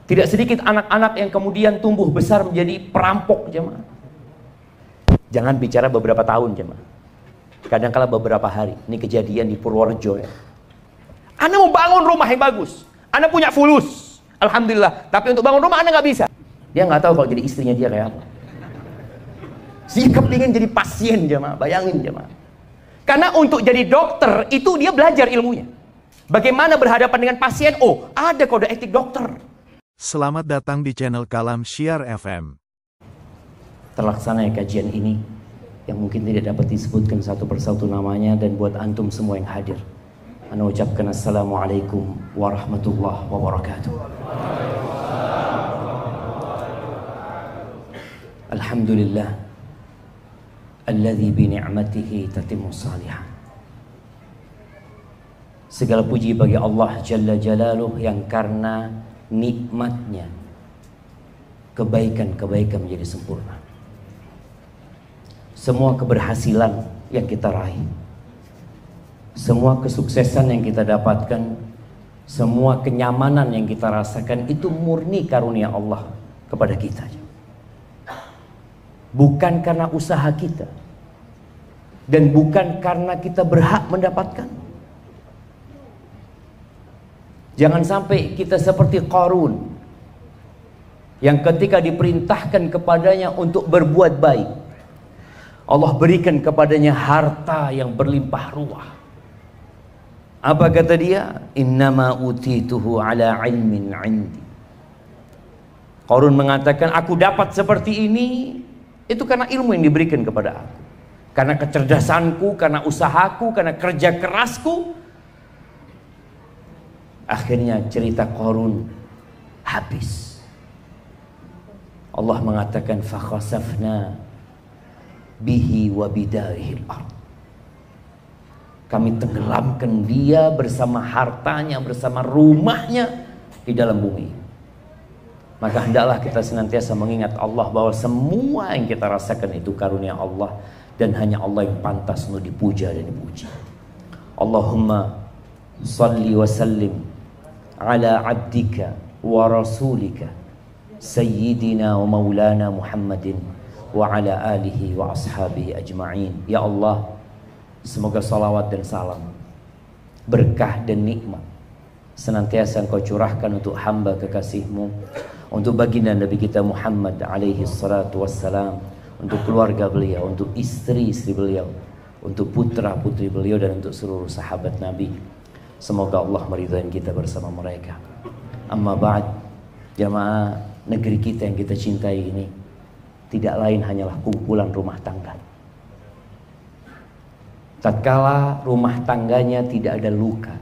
Tidak sedikit anak-anak yang kemudian tumbuh besar menjadi perampok, jemaah. Jangan bicara beberapa tahun, jemaah. Kadang-kala beberapa hari. Ini kejadian di Purworejo ya. Anda mau bangun rumah yang bagus, Anda punya fulus, alhamdulillah. Tapi untuk bangun rumah Anda nggak bisa. Dia nggak tahu kalau jadi istrinya dia kayak apa. Dia kepingin jadi pasien, jemaah. Bayangin, jemaah. Karena untuk jadi dokter itu dia belajar ilmunya. Bagaimana berhadapan dengan pasien? Oh, ada kode etik dokter. Selamat datang di channel Kalam Syiar FM. Terlaksana kajian ini yang mungkin tidak dapat disebutkan satu persatu namanya, dan buat antum semua yang hadir, ana ucapkan assalamualaikum warahmatullahi wabarakatuh. Alhamdulillah alladzi bi ni'matihi tatimmu shalihan. Segala puji bagi Allah Jalla Jalaluh yang karena nikmatnya kebaikan-kebaikan menjadi sempurna. Semua keberhasilan yang kita raih, semua kesuksesan yang kita dapatkan, semua kenyamanan yang kita rasakan itu murni karunia Allah kepada kita. Bukan karena usaha kita, dan bukan karena kita berhak mendapatkan. Jangan sampai kita seperti Qarun yang ketika diperintahkan kepadanya untuk berbuat baik, Allah berikan kepadanya harta yang berlimpah ruah. Apa kata dia? Innama utituhu ala ilmin indi. Qarun mengatakan, aku dapat seperti ini itu karena ilmu yang diberikan kepada aku, karena kecerdasanku, karena usahaku, karena kerja kerasku. Akhirnya cerita Qarun habis. Allah mengatakan fakhasafna bihi wa bidarihil ard. Kami tenggelamkan dia bersama hartanya, bersama rumahnya di dalam bumi. Maka hendaklah kita senantiasa mengingat Allah bahwa semua yang kita rasakan itu karunia Allah, dan hanya Allah yang pantas untuk dipuja dan dipuji. Allahumma salli wa sallim ala abdika wa rasulika sayyidina wa maulana Muhammadin wa ala alihi wa ashabihi ajma'in. Ya Allah, semoga salawat dan salam, berkah dan nikmat senantiasa Engkau curahkan untuk hamba kekasih-Mu, untuk baginda Nabi kita Muhammad alaihi salatu wassalam, untuk keluarga beliau, untuk istri-istri beliau, untuk putra-putri beliau, dan untuk seluruh sahabat Nabi. Semoga Allah meridhai kita bersama mereka. Amma ba'd, jamaah, negeri kita yang kita cintai ini tidak lain hanyalah kumpulan rumah tangga. Tatkala rumah tangganya tidak ada luka,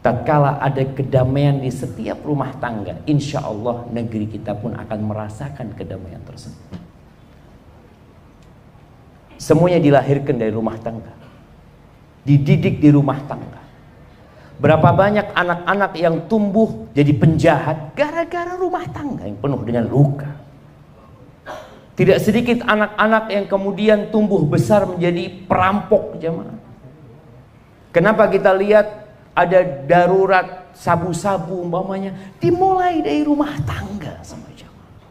tatkala ada kedamaian di setiap rumah tangga, insya Allah negeri kita pun akan merasakan kedamaian tersebut. Semuanya dilahirkan dari rumah tangga, dididik di rumah tangga. Berapa banyak anak-anak yang tumbuh jadi penjahat gara-gara rumah tangga yang penuh dengan luka. Tidak sedikit anak-anak yang kemudian tumbuh besar menjadi perampok, jemaah. Kenapa kita lihat ada darurat sabu-sabu umpamanya dimulai dari rumah tangga sama jemaah.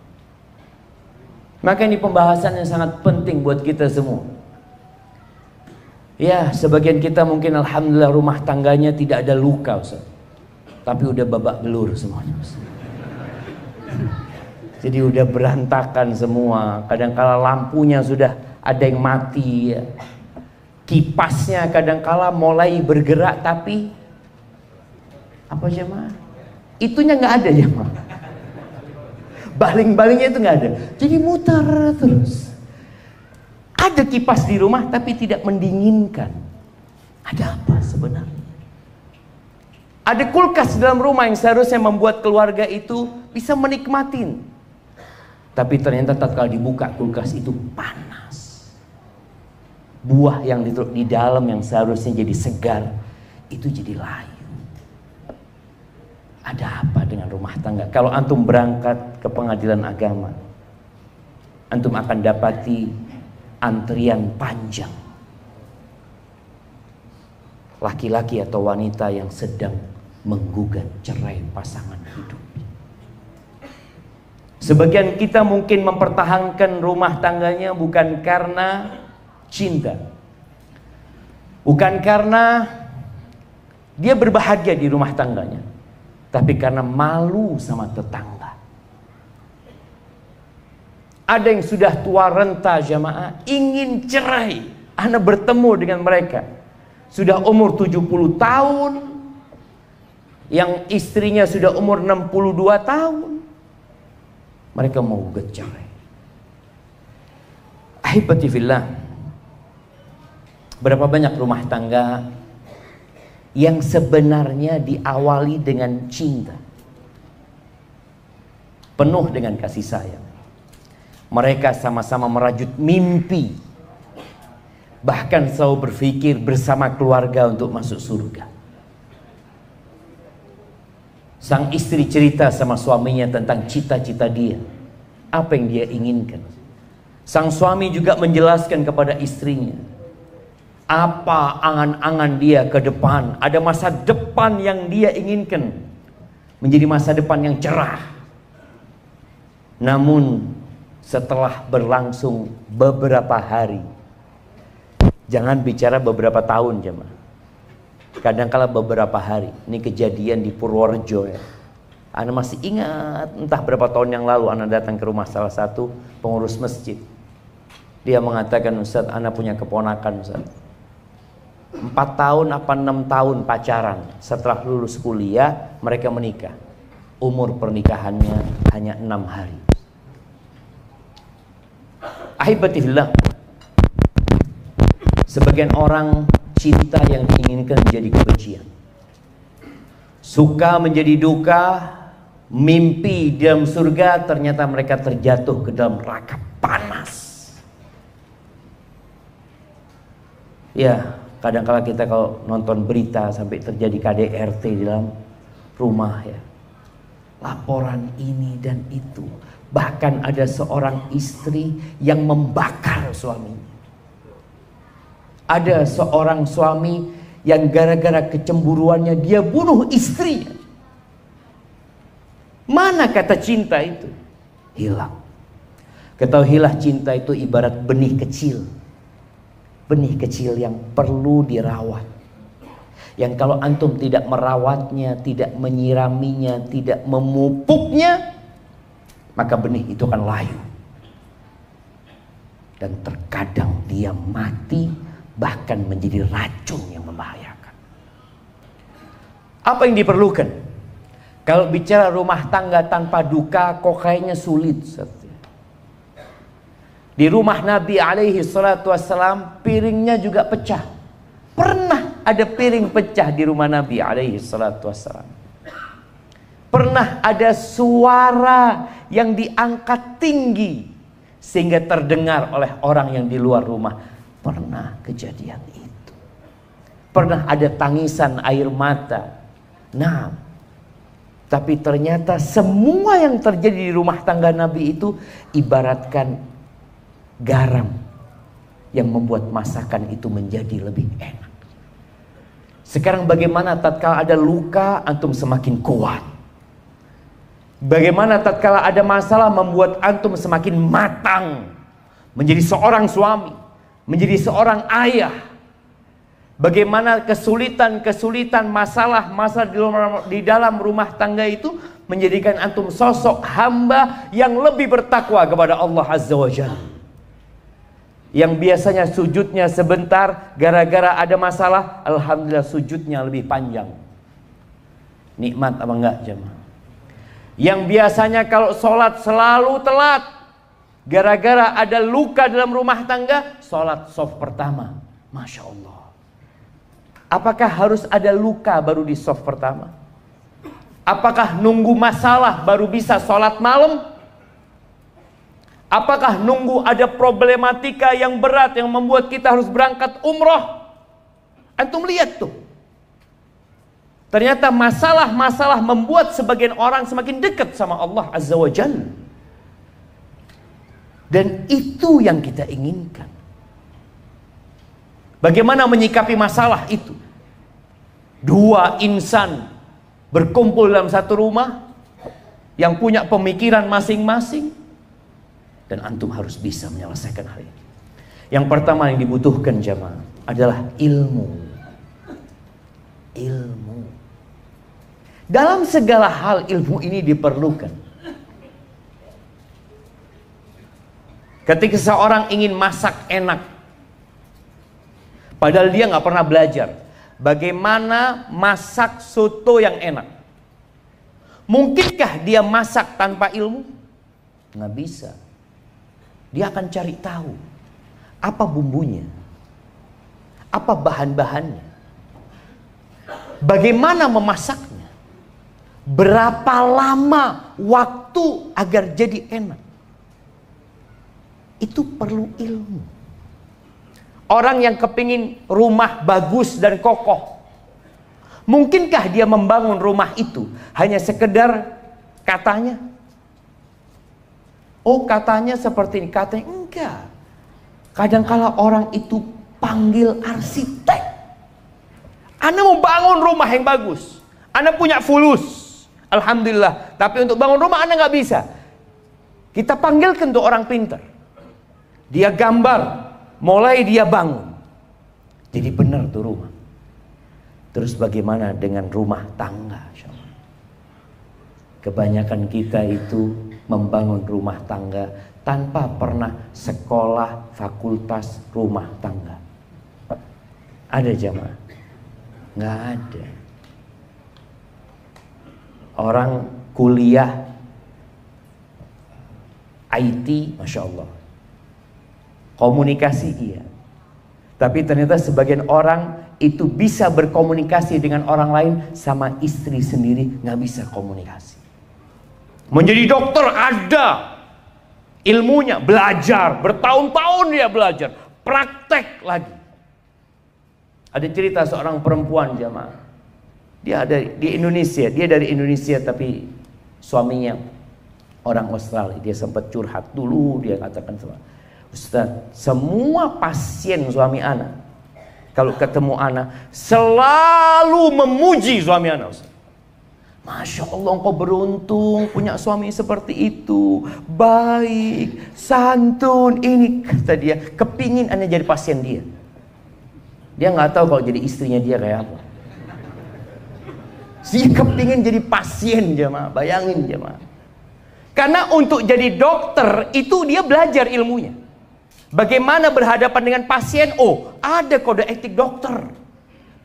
Maka ini pembahasan yang sangat penting buat kita semua. Ya, sebagian kita mungkin alhamdulillah rumah tangganya tidak ada luka, Ustaz. Tapi udah babak belur semuanya, Ustaz. Jadi udah berantakan semua. Kadangkala lampunya sudah ada yang mati ya. Kipasnya kadangkala mulai bergerak tapi apa jemaah? Itunya nggak ada jemaah. Baling-balingnya itu nggak ada. Jadi muter terus. Ada kipas di rumah tapi tidak mendinginkan. Ada apa sebenarnya? Ada kulkas dalam rumah yang seharusnya membuat keluarga itu bisa menikmatin. Tapi ternyata tatkala dibuka kulkas itu panas. Buah yang di dalam yang seharusnya jadi segar itu jadi layu. Ada apa dengan rumah tangga? Kalau antum berangkat ke pengadilan agama, antum akan dapati antrian panjang. Laki-laki atau wanita yang sedang menggugat cerai pasangan hidup. Sebagian kita mungkin mempertahankan rumah tangganya bukan karena cinta, bukan karena dia berbahagia di rumah tangganya, tapi karena malu sama tetangga. Ada yang sudah tua renta jamaah, ingin cerai. Ana bertemu dengan mereka, sudah umur 70 tahun, yang istrinya sudah umur 62 tahun. Mereka mau cerai. Ahibati fillah, berapa banyak rumah tangga yang sebenarnya diawali dengan cinta, penuh dengan kasih sayang. Mereka sama-sama merajut mimpi, bahkan selalu berpikir bersama keluarga untuk masuk surga. Sang istri cerita sama suaminya tentang cita-cita dia, apa yang dia inginkan. Sang suami juga menjelaskan kepada istrinya apa angan-angan dia ke depan. Ada masa depan yang dia inginkan menjadi masa depan yang cerah. Namun setelah berlangsung beberapa hari, jangan bicara beberapa tahun jemaah, kadangkala beberapa hari. Ini kejadian di Purworejo ya. Ana masih ingat, entah berapa tahun yang lalu Ana datang ke rumah salah satu pengurus masjid. Dia mengatakan, Ustaz, Ana punya keponakan Ustaz, 4 tahun apa 6 tahun pacaran. Setelah lulus kuliah mereka menikah. Umur pernikahannya hanya 6 hari. Ahibatillah, sebagian orang cinta yang diinginkan menjadi kebencian, suka menjadi duka, mimpi di dalam surga, ternyata mereka terjatuh ke dalam neraka panas. Ya, kadang-kala kita kalau nonton berita sampai terjadi KDRT di dalam rumah ya, laporan ini dan itu. Bahkan ada seorang istri yang membakar suaminya. Ada seorang suami yang gara-gara kecemburuannya dia bunuh istrinya. Mana kata cinta itu? Hilang. Ketahuilah, cinta itu ibarat benih kecil. Benih kecil yang perlu dirawat. Yang kalau antum tidak merawatnya, tidak menyiraminya, tidak memupuknya, maka benih itu akan layu. Dan terkadang dia mati, bahkan menjadi racun yang membahayakan. Apa yang diperlukan? Kalau bicara rumah tangga tanpa duka, kok kayaknya sulit. Di rumah Nabi alaihi salatu wassalam, piringnya juga pecah. Pernah ada piring pecah di rumah Nabi alaihi salatu wassalam. Pernah ada suara yang diangkat tinggi sehingga terdengar oleh orang yang di luar rumah. Pernah kejadian itu. Pernah ada tangisan air mata. Nah, tapi ternyata semua yang terjadi di rumah tangga Nabi itu ibaratkan garam yang membuat masakan itu menjadi lebih enak. Sekarang bagaimana tatkala ada luka, antum semakin kuat. Bagaimana tatkala ada masalah membuat antum semakin matang menjadi seorang suami, menjadi seorang ayah. Bagaimana kesulitan-kesulitan, masalah-masalah di dalam rumah tangga itu menjadikan antum sosok hamba yang lebih bertakwa kepada Allah Azza wa Jalla. Yang biasanya sujudnya sebentar, gara-gara ada masalah, alhamdulillah sujudnya lebih panjang. Nikmat apa enggak jemaah? Yang biasanya kalau sholat selalu telat, gara-gara ada luka dalam rumah tangga, sholat shaf pertama. Masya Allah. Apakah harus ada luka baru di shaf pertama? Apakah nunggu masalah baru bisa sholat malam? Apakah nunggu ada problematika yang berat yang membuat kita harus berangkat umroh? Antum lihat tuh. Ternyata masalah-masalah membuat sebagian orang semakin dekat sama Allah Azza wa Jalla. Dan itu yang kita inginkan. Bagaimana menyikapi masalah itu? Dua insan berkumpul dalam satu rumah, yang punya pemikiran masing-masing, dan antum harus bisa menyelesaikan hal ini. Yang pertama yang dibutuhkan jamaah adalah ilmu. Ilmu. Dalam segala hal ilmu ini diperlukan. Ketika seorang ingin masak enak, padahal dia nggak pernah belajar bagaimana masak soto yang enak, mungkinkah dia masak tanpa ilmu? Nggak bisa. Dia akan cari tahu apa bumbunya, apa bahan-bahannya, bagaimana memasaknya, berapa lama waktu agar jadi enak. Itu perlu ilmu. Orang yang kepingin rumah bagus dan kokoh, mungkinkah dia membangun rumah itu hanya sekedar katanya? Oh, katanya seperti ini, katanya enggak. Kadangkala orang itu panggil arsitek. Anda mau bangun rumah yang bagus, Anda punya fulus, alhamdulillah. Tapi untuk bangun rumah Anda nggak bisa. Kita panggilkan tuh orang pintar. Dia gambar, mulai dia bangun. Jadi benar tuh rumah. Terus bagaimana dengan rumah tangga? Kebanyakan kita itu membangun rumah tangga tanpa pernah sekolah fakultas rumah tangga. Ada jamaah? Nggak ada. Orang kuliah IT, Masya Allah, komunikasi iya, tapi ternyata sebagian orang itu bisa berkomunikasi dengan orang lain, sama istri sendiri nggak bisa komunikasi. Menjadi dokter ada ilmunya, belajar bertahun-tahun, dia belajar, praktek lagi. Ada cerita seorang perempuan jamaah, dia ada di Indonesia, dia dari Indonesia tapi suaminya orang Australia. Dia sempat curhat dulu, dia katakan sama Ustaz, semua pasien suami ana kalau ketemu ana selalu memuji suami ana, Ustaz. Masya Allah, engkau beruntung punya suami seperti itu, baik, santun. Ini kata dia, kepingin ana jadi pasien dia. Dia nggak tahu kalau jadi istrinya dia kayak apa. Si kepingin jadi pasien jemaah, bayangin jemaah. Karena untuk jadi dokter itu dia belajar ilmunya. Bagaimana berhadapan dengan pasien? Oh, ada kode etik dokter.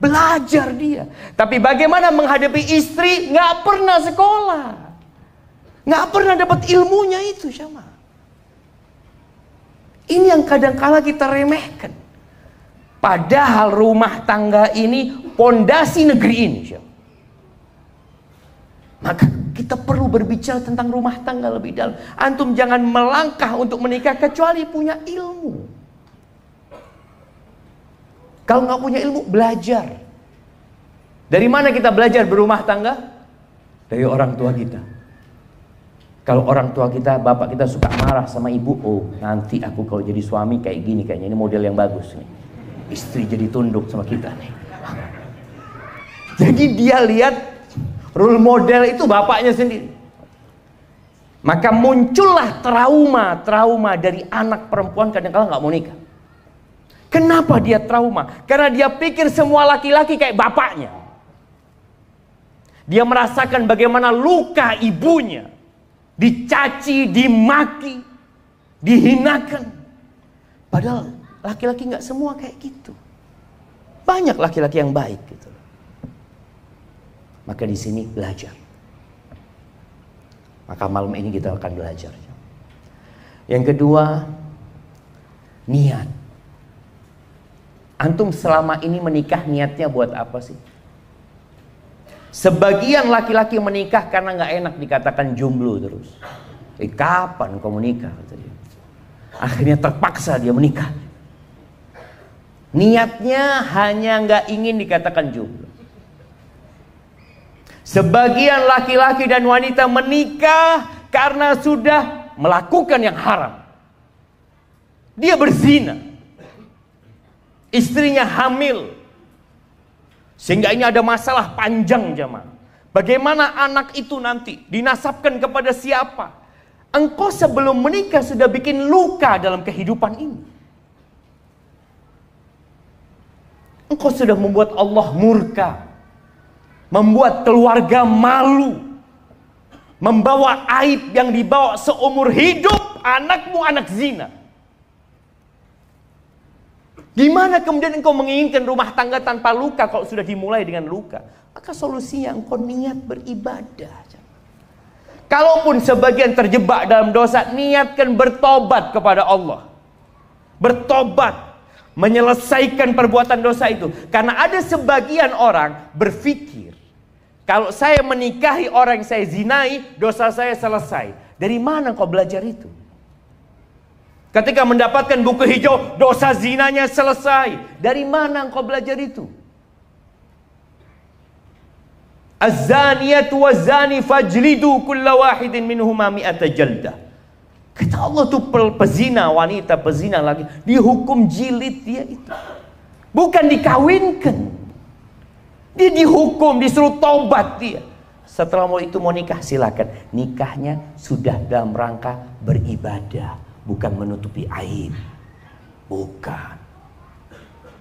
Belajar dia. Tapi bagaimana menghadapi istri? Nggak pernah sekolah. Nggak pernah dapat ilmunya itu, Syama. Ini yang kadang-kala kita remehkan. Padahal rumah tangga ini pondasi negeri ini, Syama. Maka kita perlu berbicara tentang rumah tangga lebih dalam. Antum jangan melangkah untuk menikah kecuali punya ilmu. Kalau nggak punya ilmu, belajar. Dari mana kita belajar berumah tangga? Dari orang tua kita. Kalau orang tua kita, bapak kita suka marah sama ibu, oh nanti aku kalau jadi suami kayak gini, kayaknya ini model yang bagus nih. Istri jadi tunduk sama kita nih. Jadi dia lihat role model itu bapaknya sendiri. Maka muncullah trauma dari anak perempuan kadang-kala nggak mau nikah. Kenapa dia trauma? Karena dia pikir semua laki-laki kayak bapaknya. Dia merasakan bagaimana luka ibunya, dicaci, dimaki, dihinakan. Padahal laki-laki nggak semua kayak gitu. Banyak laki-laki yang baik gitu. Maka di sini belajar. Maka malam ini kita akan belajar. Yang kedua, niat. Antum selama ini menikah niatnya buat apa sih? Sebagian laki-laki menikah karena nggak enak dikatakan jomblo terus. Kapan kau menikah? Kata dia. Akhirnya terpaksa dia menikah. Niatnya hanya nggak ingin dikatakan jomblo. Sebagian laki-laki dan wanita menikah karena sudah melakukan yang haram. Dia berzina. Istrinya hamil. Sehingga ini ada masalah panjang jemaah. Bagaimana anak itu nanti dinasabkan kepada siapa? Engkau sebelum menikah sudah bikin luka dalam kehidupan ini. Engkau sudah membuat Allah murka, membuat keluarga malu, membawa aib yang dibawa seumur hidup anakmu anak zina. Gimana kemudian engkau menginginkan rumah tangga tanpa luka kalau sudah dimulai dengan luka? Maka solusinya engkau niat beribadah. Kalaupun sebagian terjebak dalam dosa, niatkan bertobat kepada Allah. Bertobat, menyelesaikan perbuatan dosa itu. Karena ada sebagian orang berpikir, kalau saya menikahi orang yang saya zinai, dosa saya selesai. Dari mana kau belajar itu? Ketika mendapatkan buku hijau, dosa zinanya selesai. Dari mana engkau belajar itu? Az-zaniyatu waz-zani fajlidu kulla wahidin minhuma mi'ata jaldah. Kata Allah tuh pezina wanita, pezina lagi, dihukum jilid dia itu. Bukan dikawinkan. Dia dihukum, disuruh taubat dia. Setelah itu mau nikah, silakan. Nikahnya sudah dalam rangka beribadah, bukan menutupi aib. Bukan.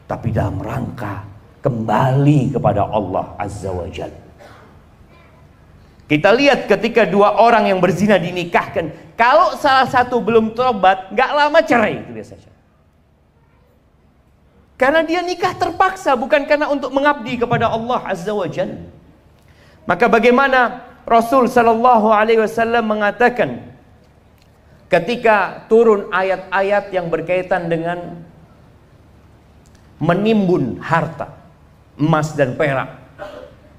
Tapi dalam rangka kembali kepada Allah Azza wa Jalla. Kita lihat ketika dua orang yang berzina dinikahkan, kalau salah satu belum tobat, gak lama cerai itu biasanya. Karena dia nikah terpaksa, bukan karena untuk mengabdi kepada Allah Azza wa Jalla. Maka bagaimana Rasul Sallallahu Alaihi Wasallam mengatakan ketika turun ayat-ayat yang berkaitan dengan menimbun harta emas dan perak,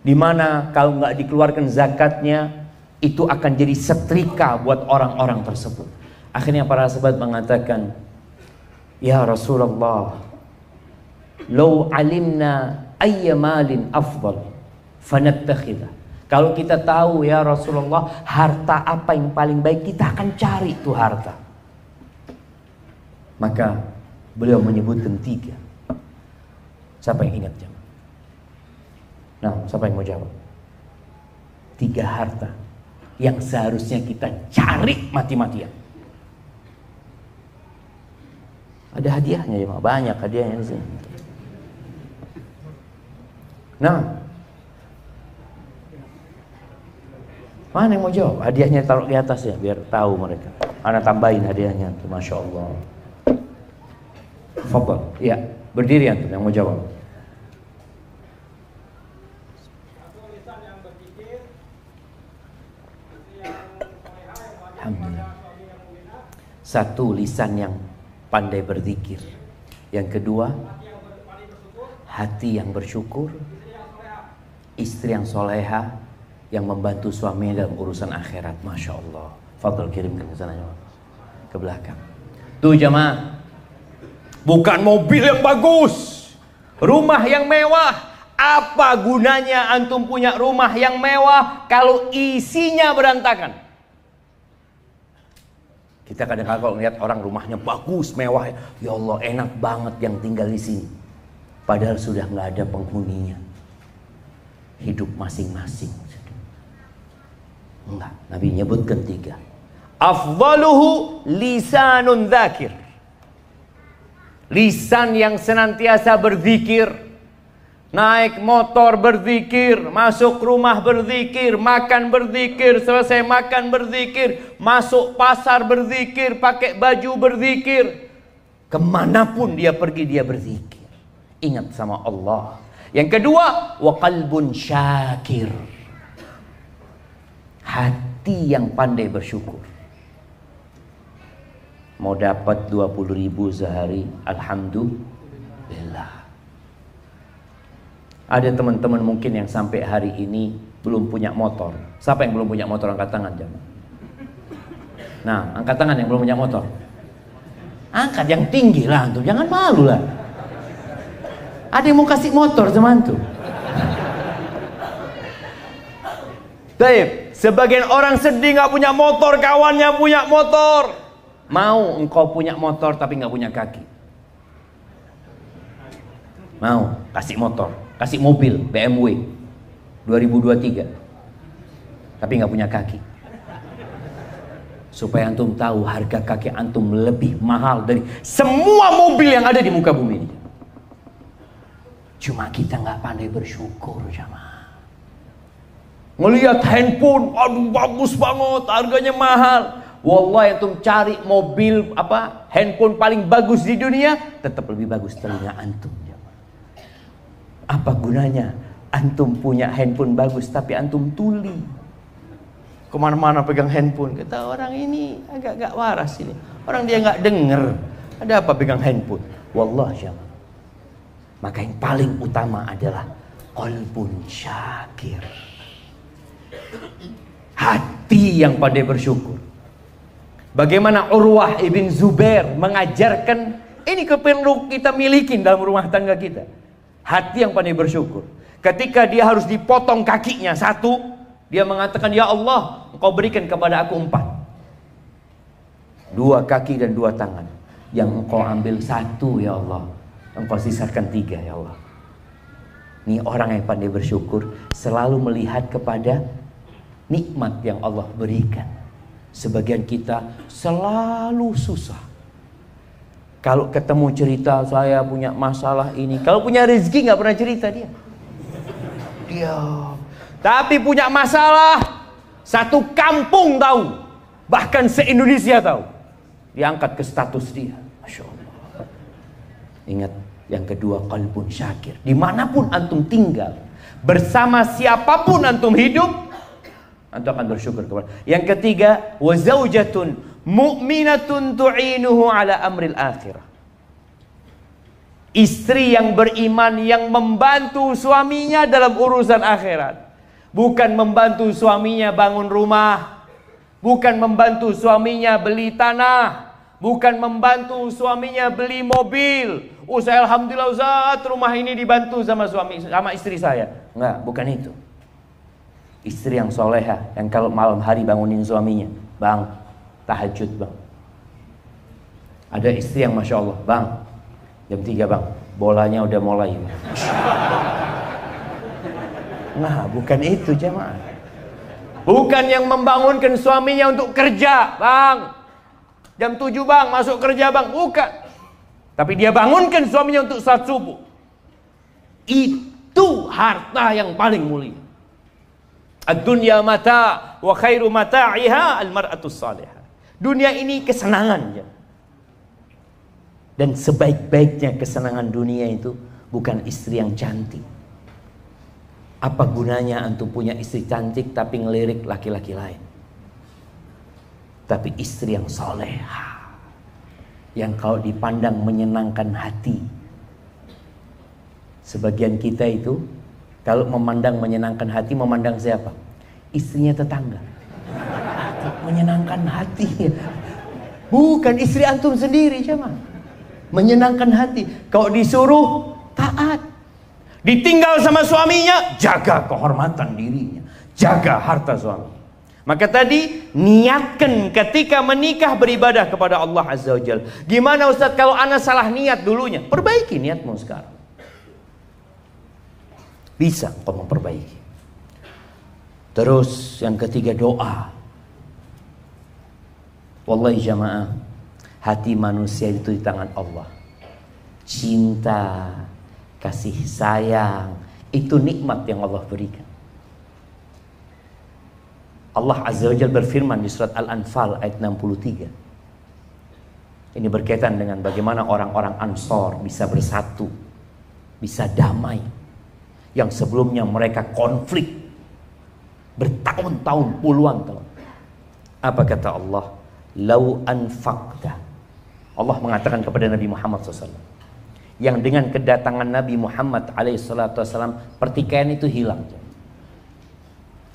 di mana kalau nggak dikeluarkan zakatnya itu akan jadi setrika buat orang-orang tersebut. Akhirnya para sahabat mengatakan, ya Rasulullah, law alimna ayya malin afdal fanattakhidah. Kalau kita tahu ya Rasulullah, harta apa yang paling baik, kita akan cari itu harta. Maka beliau menyebutkan 3. Siapa yang ingat? Nah, siapa yang mau jawab? 3 harta yang seharusnya kita cari mati-matian. Ada hadiahnya ya, banyak hadiahnya di sini. Nah, mana yang mau jawab? Hadiahnya taruh di atas ya, biar tahu mereka. Ana tambahin hadiahnya tuh, masya Allah. Fadhal, ya, berdiri antum yang mau jawab. Alhamdulillah. 1, lisan yang pandai berzikir. Yang kedua, hati yang bersyukur. Istri yang soleha, yang membantu suaminya dalam urusan akhirat. Masya Allah. Fadl kirimkan ke sana, ke belakang. Tuh jamaah, bukan mobil yang bagus, rumah yang mewah. Apa gunanya antum punya rumah yang mewah kalau isinya berantakan? Kita kadang-kadang kalau lihat orang rumahnya bagus, mewah, ya Allah enak banget yang tinggal di sini. Padahal sudah nggak ada penghuninya. Hidup masing-masing. Enggak, Nabi nyebutkan 3. Afdaluhu lisanun dzakir. Lisan yang senantiasa berzikir. Naik motor berzikir, masuk rumah berzikir, makan berzikir, selesai makan berzikir, masuk pasar berzikir, pakai baju berzikir. Kemanapun dia pergi dia berzikir. Ingat sama Allah. Yang kedua, wa qalbun syakir. Hati yang pandai bersyukur. Mau dapat 20.000 sehari, alhamdulillah. Ada teman-teman mungkin yang sampai hari ini belum punya motor. Siapa yang belum punya motor, angkat tangan jangan. Nah, angkat tangan yang belum punya motor. Angkat yang tinggi lah antum, jangan malu lah. Ada yang mau kasih motor sama antum. Baik, sebagian orang sedih nggak punya motor, kawannya punya motor. Mau engkau punya motor tapi nggak punya kaki? Mau kasih motor, kasih mobil BMW 2023. tapi nggak punya kaki. Supaya antum tahu harga kaki antum lebih mahal dari semua mobil yang ada di muka bumi ini. Cuma kita nggak pandai bersyukur, jamaah. Ngelihat handphone, aduh bagus banget, harganya mahal. Wallahi antum cari mobil handphone paling bagus di dunia, tetap lebih bagus telinga antum. Apa gunanya antum punya handphone bagus tapi antum tuli? Kemana-mana pegang handphone, kata orang ini agak waras ini. Orang dia nggak denger, ada apa pegang handphone? Wallahi jamaah. Maka yang paling utama adalah qalbun syakir. Hati yang pandai bersyukur. Bagaimana Urwah ibn Zubair mengajarkan, ini perlu kita miliki dalam rumah tangga kita. Hati yang pandai bersyukur. Ketika dia harus dipotong kakinya satu, dia mengatakan, ya Allah, Engkau berikan kepada aku 4. 2 kaki dan 2 tangan. Yang Engkau ambil 1 ya Allah, Engkau sisakan 3 ya Allah. Ini orang yang pandai bersyukur, selalu melihat kepada nikmat yang Allah berikan. Sebagian kita selalu susah. Kalau ketemu cerita saya punya masalah ini, kalau punya rezeki nggak pernah cerita dia. Tapi punya masalah, satu kampung tahu, bahkan se-Indonesia tahu. Diangkat ke status dia. Masya Allah. Ingat yang kedua, qalbun syakir. Dimanapun antum tinggal, bersama siapapun antum hidup, antum akan bersyukur kepada. Yang ketiga, wa zaujatun mu'minatun tu'inuhu ala amril akhirah. Istri yang beriman yang membantu suaminya dalam urusan akhirat. Bukan membantu suaminya bangun rumah, bukan membantu suaminya beli tanah, bukan membantu suaminya beli mobil. Saya alhamdulillah Ustaz, rumah ini dibantu sama istri saya. Enggak, bukan itu. Istri yang soleha, yang kalau malam hari bangunin suaminya, bang, tahajud bang. Ada istri yang masya Allah, bang, jam 3 bang, bolanya udah mulai. Nah, bukan itu jemaah. Bukan yang membangunkan suaminya untuk kerja, bang, jam 7 bang, masuk kerja bang, bukan. Tapi dia bangunkan suaminya untuk salat subuh. Itu harta yang paling mulia. Ad-dunya mata wa khairu mata'iha al-mar'atus salihah. Dunia ini kesenangan ya. Dan sebaik-baiknya kesenangan dunia itu bukan istri yang cantik. Apa gunanya antum punya istri cantik tapi ngelirik laki-laki lain? Tapi istri yang soleha, yang kalau dipandang menyenangkan hati. Sebagian kita itu kalau memandang menyenangkan hati, memandang siapa? Istrinya tetangga. Menyenangkan hati. Bukan istri antum sendiri, jemaah. Menyenangkan hati. Kalau disuruh taat. Ditinggal sama suaminya, jaga kehormatan dirinya, jaga harta suami. Maka tadi niatkan ketika menikah beribadah kepada Allah Azza wa Jalla. Gimana Ustaz kalau ana salah niat dulunya? Perbaiki niatmu sekarang. Bisa kau memperbaiki. Terus yang ketiga, doa. Wallahi jamaah, hati manusia itu di tangan Allah. Cinta, kasih sayang, itu nikmat yang Allah berikan. Allah Azza wa Jalla berfirman di surat Al-Anfal ayat 63. Ini berkaitan dengan bagaimana orang-orang Ansor bisa bersatu, bisa damai. Yang sebelumnya mereka konflik bertahun-tahun, puluhan tahun. Apa kata Allah? Lau anfaqta. Allah mengatakan kepada Nabi Muhammad SAW, yang dengan kedatangan Nabi Muhammad SAW pertikaian itu hilang.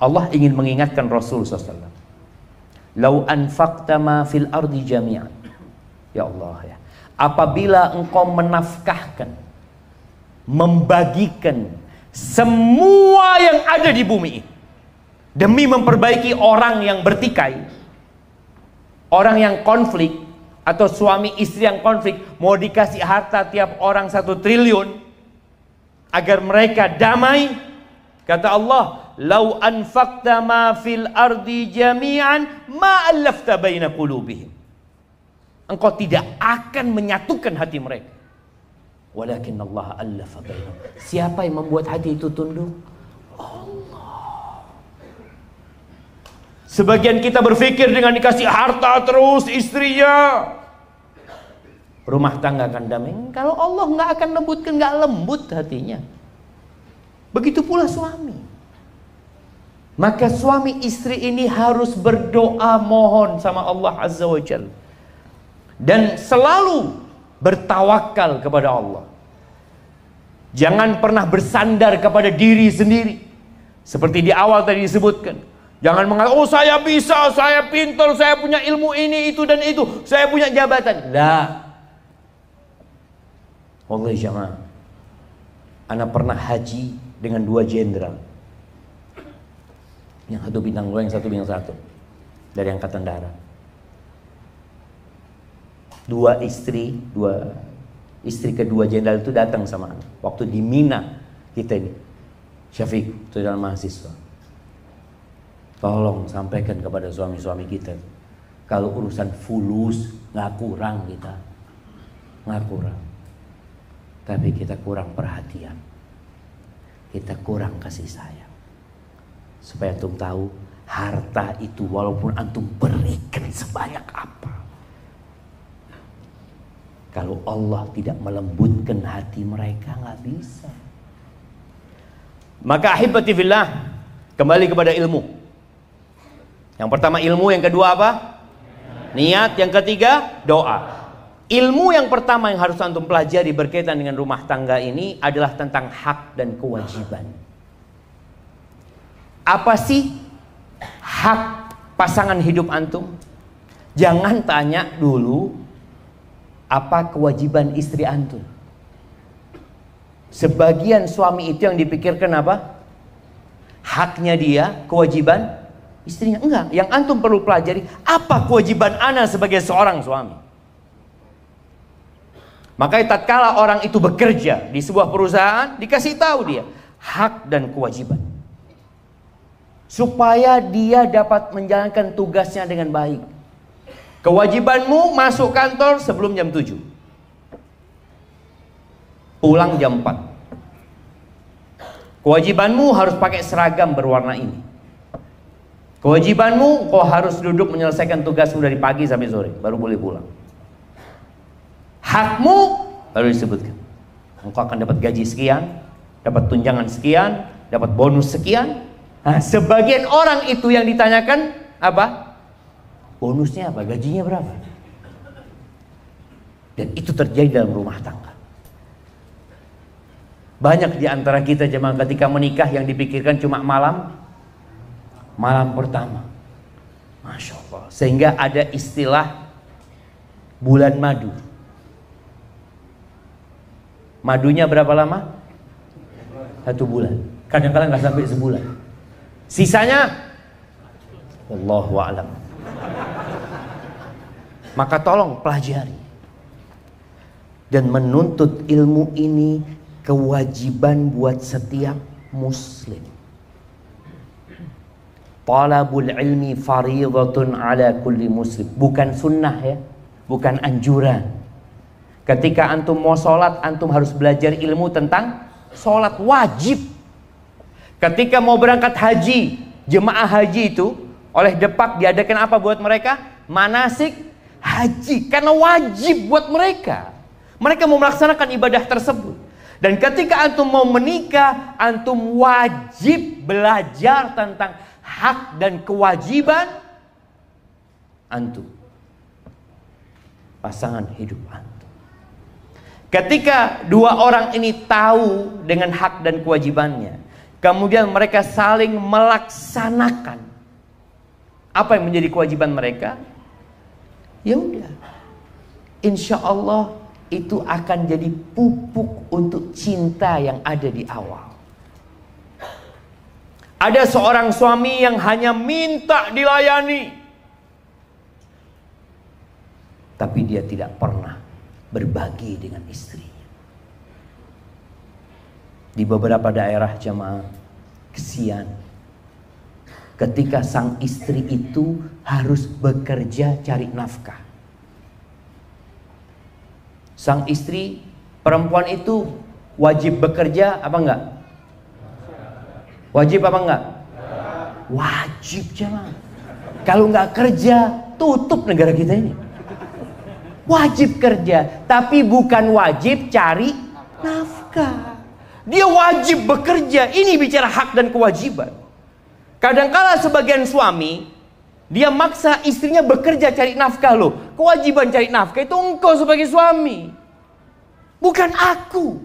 Allah ingin mengingatkan Rasul SAW. Lau anfaqta ma fil ardi jami'an. Ya Allah ya. Apabila engkau menafkahkan, membagikan semua yang ada di bumi demi memperbaiki orang yang bertikai, orang yang konflik, atau suami istri yang konflik, mau dikasih harta tiap orang 1 triliun agar mereka damai, kata Allah, "Lau anfaqta ma fil ardi jami'an ma allafta baina qulubihim." Engkau tidak akan menyatukan hati mereka. Walakin Allah allafa bainahum. Siapa yang membuat hati itu tunduk? Allah. Sebagian kita berpikir dengan dikasih harta terus istrinya, rumah tangga akan damai. Kalau Allah nggak akan lembutkan, nggak lembut hatinya. Begitu pula suami. Maka suami istri ini harus berdoa mohon sama Allah Azza wa Jalla. Dan selalu bertawakal kepada Allah. Jangan pernah bersandar kepada diri sendiri. Seperti di awal tadi disebutkan. Jangan mengatakan, oh saya bisa, saya pintar, saya punya ilmu ini, itu dan itu, saya punya jabatan. Lah. Wallahi jamaah, ana pernah haji dengan 2 jenderal. Yang satu bintang 2, yang satu bintang 1 dari Angkatan Darat. 2 istri kedua jenderal itu datang sama ana. Waktu di Mina kita ini, Syafiq, itu dalam mahasiswa. Tolong sampaikan kepada suami-suami kita, kalau urusan fulus nggak kurang kita, nggak kurang. Tapi kita kurang perhatian, kita kurang kasih sayang. Supaya antum tahu, harta itu walaupun antum berikan sebanyak apa, kalau Allah tidak melembutkan hati mereka, nggak bisa. Maka ahibati fillah, kembali kepada ilmu. Yang pertama ilmu, yang kedua apa? Niat, yang ketiga doa. Ilmu yang pertama yang harus antum pelajari berkaitan dengan rumah tangga ini adalah tentang hak dan kewajiban. Apa sih hak pasangan hidup antum? Jangan tanya dulu apa kewajiban istri antum. Sebagian suami itu yang dipikirkan apa? Haknya dia, kewajiban istrinya. Enggak, yang antum perlu pelajari, apa kewajiban ana sebagai seorang suami. Makanya tatkala orang itu bekerja di sebuah perusahaan, dikasih tahu dia hak dan kewajiban, supaya dia dapat menjalankan tugasnya dengan baik. Kewajibanmu masuk kantor sebelum jam 7, pulang jam 4. Kewajibanmu harus pakai seragam berwarna ini. Kewajibanmu kau harus duduk menyelesaikan tugasmu dari pagi sampai sore, baru boleh pulang. Hakmu baru disebutkan. Engkau akan dapat gaji sekian, dapat tunjangan sekian, dapat bonus sekian. Nah, sebagian orang itu yang ditanyakan apa? Bonusnya apa? Gajinya berapa? Dan itu terjadi dalam rumah tangga. Banyak di antara kita jemaah ketika menikah yang dipikirkan cuma malam pertama. Masya Allah. Sehingga ada istilah bulan madu. Madunya berapa lama? 1 bulan. Kadang-kadang nggak sampai sebulan. Sisanya wallahu a'lam. Maka tolong pelajari. Dan menuntut ilmu ini kewajiban buat setiap muslim. Talabul ilmi fariidatun ala kulli muslim. Bukan sunnah ya, bukan anjuran. Ketika antum mau sholat, antum harus belajar ilmu tentang sholat, wajib. Ketika mau berangkat haji, jemaah haji itu oleh Depak diadakan apa buat mereka? Manasik haji, karena wajib buat mereka. Mereka mau melaksanakan ibadah tersebut. Dan ketika antum mau menikah, antum wajib belajar tentang hak dan kewajiban antum, pasangan hidup antum. Ketika 2 orang ini tahu dengan hak dan kewajibannya, kemudian mereka saling melaksanakan apa yang menjadi kewajiban mereka, ya udah, insya Allah itu akan jadi pupuk untuk cinta yang ada di awal. Ada seorang suami yang hanya minta dilayani, tapi dia tidak pernah berbagi dengan istrinya. Di beberapa daerah jemaah, kesian, ketika sang istri itu harus bekerja cari nafkah. Sang istri perempuan itu wajib bekerja apa enggak? Wajib apa enggak? Wajib jemaah. Kalau enggak kerja, tutup negara kita ini. Wajib kerja, tapi bukan wajib cari nafkah. Dia wajib bekerja. Ini bicara hak dan kewajiban. Kadangkala sebagian suami dia maksa istrinya bekerja cari nafkah loh. Kewajiban cari nafkah itu engkau sebagai suami, bukan aku.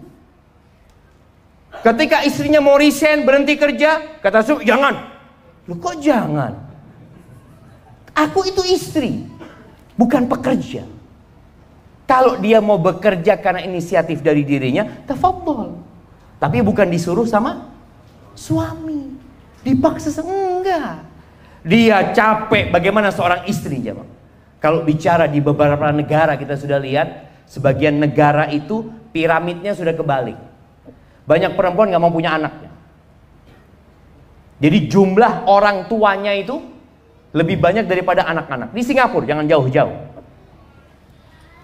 Ketika istrinya mau resign, berhenti kerja, kata suami, jangan. Loh kok jangan? Aku itu istri, bukan pekerja. Kalau dia mau bekerja karena inisiatif dari dirinya, tafadhol. Tapi bukan disuruh sama suami. Dipaksa, enggak. Dia capek. Bagaimana seorang istri, jemaah? Kalau bicara di beberapa negara kita sudah lihat, sebagian negara itu piramidnya sudah kebalik. Banyak perempuan nggak mau punya anaknya. Jadi jumlah orang tuanya itu lebih banyak daripada anak-anak. Di Singapura, jangan jauh-jauh.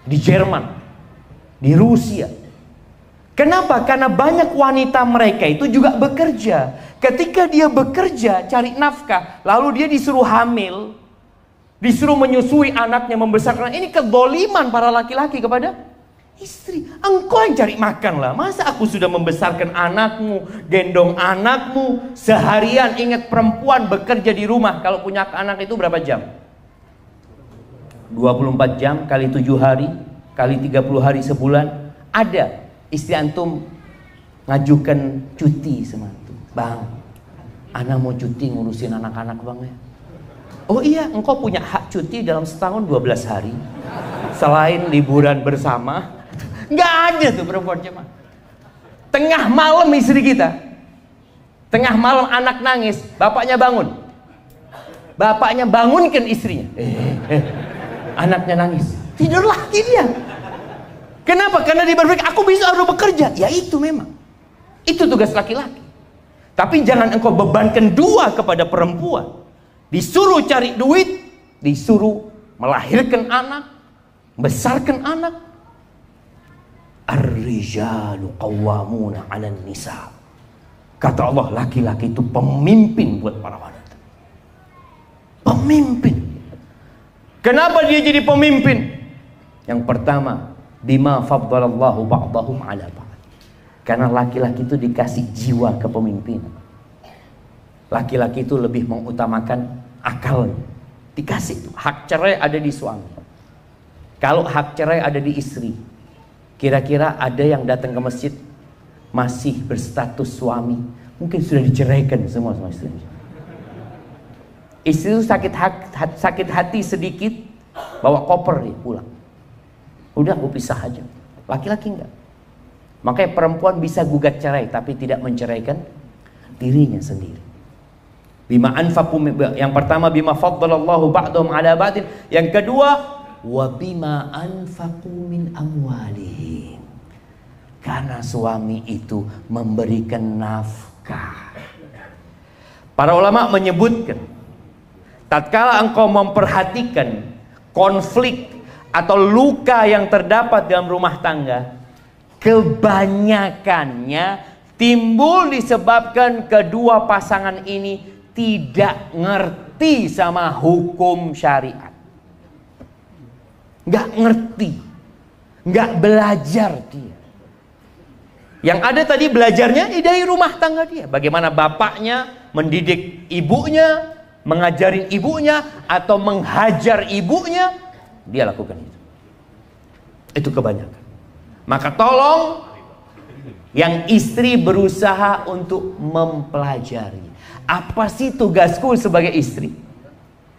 Di Jerman, di Rusia. Kenapa? Karena banyak wanita mereka itu juga bekerja. Ketika dia bekerja cari nafkah, lalu dia disuruh hamil, disuruh menyusui anaknya, membesarkan. Ini kezaliman para laki-laki kepada istri. Engkau yang cari makan lah. Masa aku sudah membesarkan anakmu, gendong anakmu seharian. Ingat, perempuan bekerja di rumah kalau punya anak itu berapa jam? 24 jam kali 7 hari kali 30 hari sebulan. Ada istri antum ngajukan cuti sama antum, bang, ana mau cuti ngurusin anak-anak bang ya. Oh iya, engkau punya hak cuti dalam setahun 12 hari selain liburan bersama. Nggak ada tuh perempuan jemaah. Tengah malam istri kita, tengah malam anak nangis, bapaknya bangun, bapaknya bangunkan istrinya. Anaknya nangis, tidur lagi dia. Kenapa? Karena dia berpikir aku bisa harus bekerja. Ya itu memang, itu tugas laki-laki. Tapi jangan engkau bebankan dua kepada perempuan. Disuruh cari duit, disuruh melahirkan anak, besarkan anak. Ar-rijalu qawwamuna 'alan nisa. Kata Allah, laki-laki itu pemimpin buat para wanita. Pemimpin. Kenapa dia jadi pemimpin? Yang pertama, bima faddalallahu ba'dahum 'ala ba'd. Karena laki-laki itu dikasih jiwa kepemimpinan. Laki-laki itu lebih mengutamakan akalnya. Dikasih hak cerai ada di suami. Kalau hak cerai ada di istri. Kira-kira ada yang datang ke masjid masih berstatus suami, mungkin sudah diceraikan semua sama istrinya. Istri itu sakit hati sedikit, bawa koper dia pulang. Udah, aku pisah aja. Laki-laki enggak. Makanya perempuan bisa gugat cerai tapi tidak menceraikan dirinya sendiri. Bima anfaqu, yang pertama bima faddalallahu ba'dahum 'ala ba'din. Yang kedua, wa bima anfaqu min amwalihim. Karena suami itu memberikan nafkah. Para ulama menyebutkan, tatkala engkau memperhatikan konflik atau luka yang terdapat dalam rumah tangga, kebanyakannya timbul disebabkan kedua pasangan ini tidak ngerti sama hukum syariat. Nggak ngerti, nggak belajar dia. Yang ada tadi belajarnya dari rumah tangga dia. Bagaimana bapaknya mendidik ibunya, mengajari ibunya, atau menghajar ibunya, dia lakukan itu. Itu kebanyakan. Maka tolong yang istri berusaha untuk mempelajari. Apa sih tugasku sebagai istri?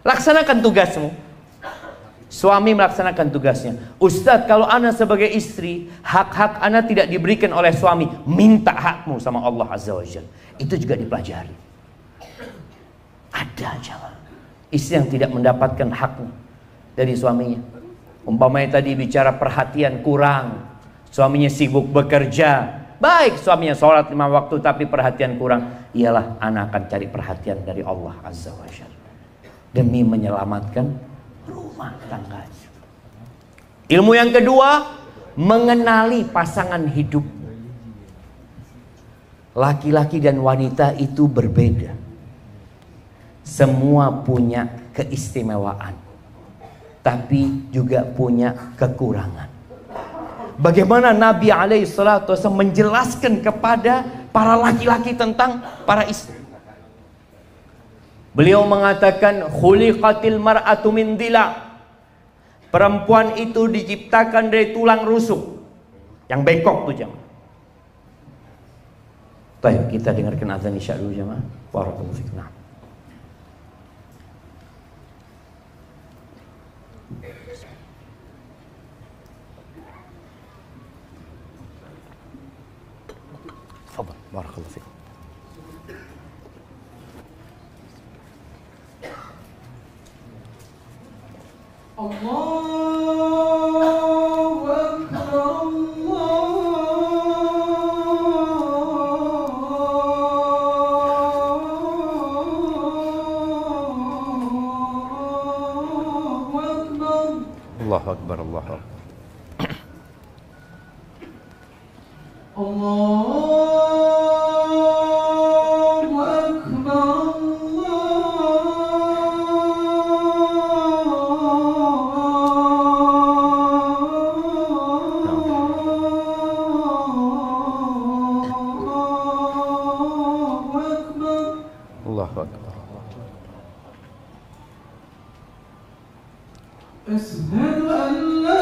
Laksanakan tugasmu. Suami melaksanakan tugasnya. Ustadz, kalau ana sebagai istri, hak-hak ana tidak diberikan oleh suami, minta hakmu sama Allah Azza wa Jalla. Itu juga dipelajari. Ada jangan istri yang tidak mendapatkan haknya dari suaminya. Umpamanya tadi bicara perhatian kurang, suaminya sibuk bekerja, Baik suaminya sholat 5 waktu tapi perhatian kurang. Iyalah anak akan cari perhatian dari Allah Azza wa Jalla. Demi menyelamatkan rumah tangganya. Ilmu yang kedua, mengenali pasangan hidup. Laki-laki dan wanita itu berbeda. Semua punya keistimewaan, tapi juga punya kekurangan. Bagaimana Nabi alaihissalatu wasallam menjelaskan kepada para laki-laki tentang para istri. Beliau mengatakan, khuliqatil mar'atu min dila. Perempuan itu diciptakan dari tulang rusuk yang bengkok tuh jemaah. Baik, kita dengarkan azan isya dulu jemaah. Barakallahu fikum. Tafadhal, barakallahu fikum. Allahu Akbar, Allahu Akbar, Allahu Akbar. Allahu Akbar. Ashhadu an la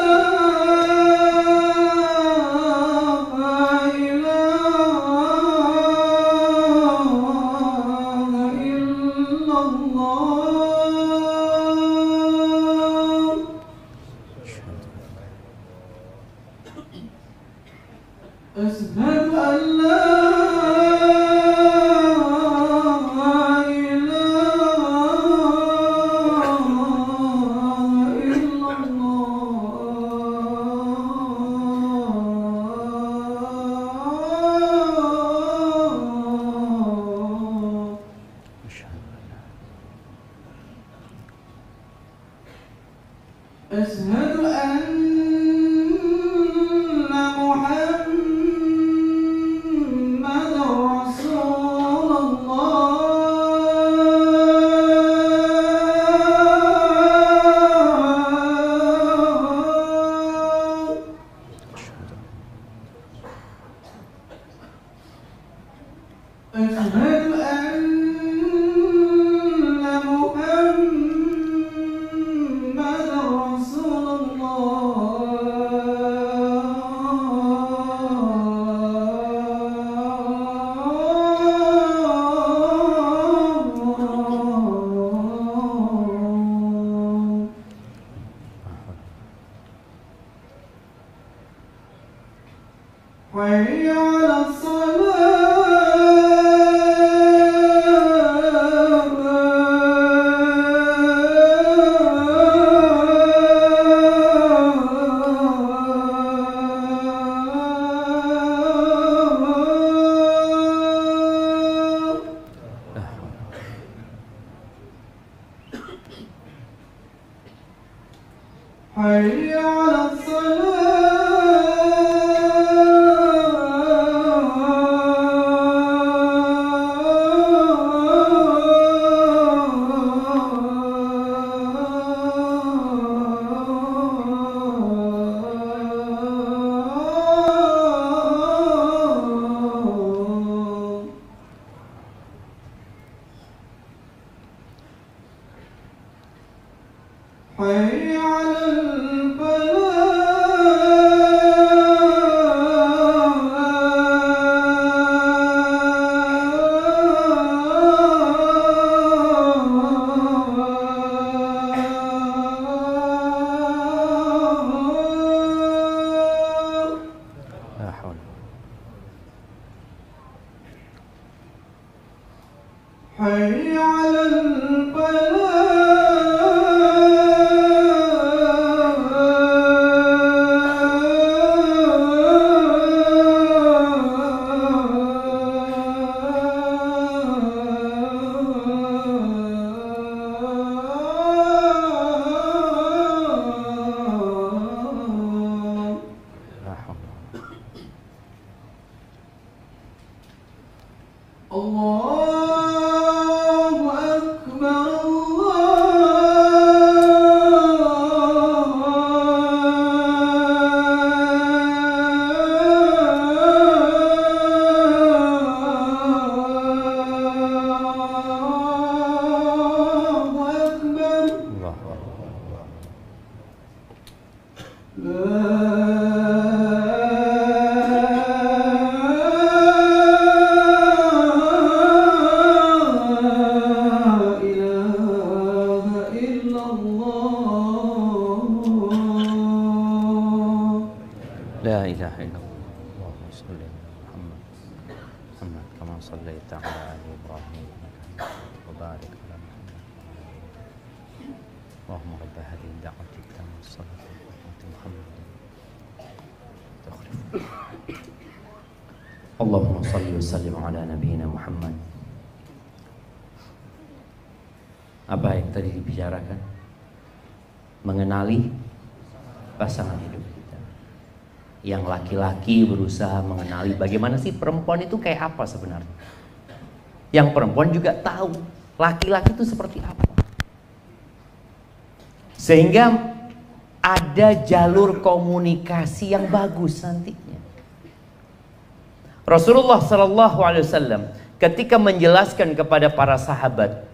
أشهد أن لا إله إلا الله. أشهد أن أشهد أن محمدا رسول الله. حي على حي على حي على الفلاح. لا حول. حي على الفلاح. La ilaha illallah. Allahumma shalli ala Muhammad. Muhammad kama shallaita ala ali Ibrahim wa barik ala Muhammad. Allahumma rabb hadhihi ad-da'wati at-tammah was-salatu ala Muhammad. Allahumma shalli wa sallim ala nabiyyina Muhammad. Apa yang tadi dibicarakan? Mengenali pasangan hidup kita. Yang laki-laki berusaha mengenali bagaimana sih perempuan itu kayak apa sebenarnya. Yang perempuan juga tahu laki-laki itu seperti apa. Sehingga ada jalur komunikasi yang bagus nantinya. Rasulullah SAW ketika menjelaskan kepada para sahabat,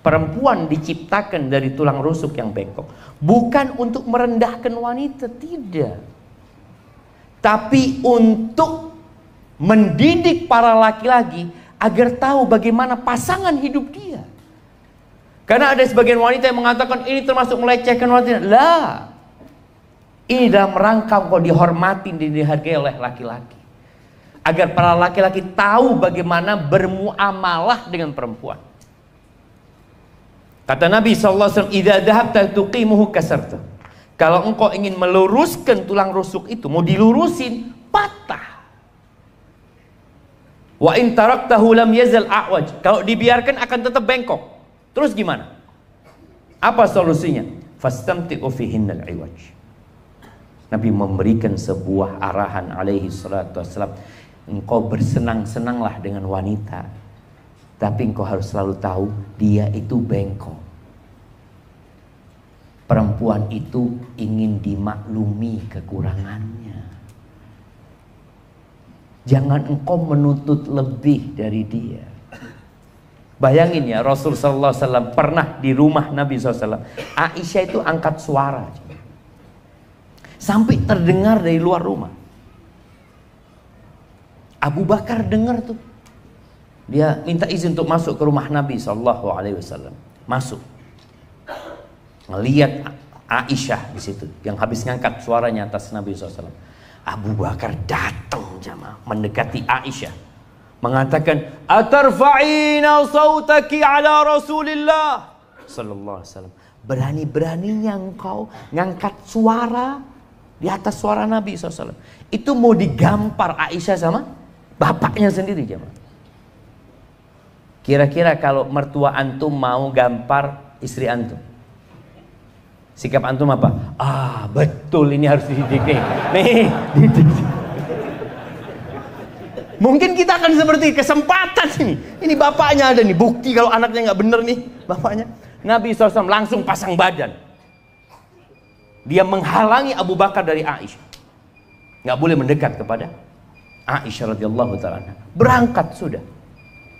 perempuan diciptakan dari tulang rusuk yang bengkok, bukan untuk merendahkan wanita, tidak, tapi untuk mendidik para laki-laki agar tahu bagaimana pasangan hidup dia. Karena ada sebagian wanita yang mengatakan ini termasuk melecehkan wanita. Lah, ini dalam rangka kau dihormati dan dihargai oleh laki-laki, agar para laki-laki tahu bagaimana bermuamalah dengan perempuan. Kata Nabi SAW, "Idza dhahabta tuqimuhu kasarta." Kalau engkau ingin meluruskan tulang rusuk itu, mau dilurusin, patah. Wa in taraktahu lam yazal a'waj. Kalau dibiarkan akan tetap bengkok. Terus gimana? Apa solusinya? Fastamti'u fihinnal iwaj. Nabi memberikan sebuah arahan alaihi salatu wassalam. Engkau bersenang-senanglah dengan wanita, tapi engkau harus selalu tahu dia itu bengkok. Perempuan itu ingin dimaklumi kekurangannya. Jangan engkau menuntut lebih dari dia. Bayangin ya, Rasul SAW pernah di rumah Nabi SAW, Aisyah itu angkat suara sampai terdengar dari luar rumah. Abu Bakar dengar tuh. Dia minta izin untuk masuk ke rumah Nabi SAW. Masuk, ngelihat Aisyah di situ yang habis ngangkat suaranya atas Nabi SAW. Abu Bakar datang jamaah mendekati Aisyah, mengatakan, "Atarfa'ina sautaki ala Rasulillah sallallahu alaihi wasallam." Berani-beraninya engkau ngangkat suara di atas suara Nabi SAW. Itu mau digampar Aisyah sama bapaknya sendiri jamaah. Kira-kira kalau mertua antum mau gampar istri antum, sikap antum apa? Ah, betul, ini harus dididik nih, didik. Mungkin kita akan seperti kesempatan ini. Ini bapaknya ada nih, bukti kalau anaknya nggak bener nih bapaknya. Nabi SAW langsung pasang badan. Dia menghalangi Abu Bakar dari Aisyah. Nggak boleh mendekat kepada Aisyah radhiyallahu ta'ala. Berangkat sudah.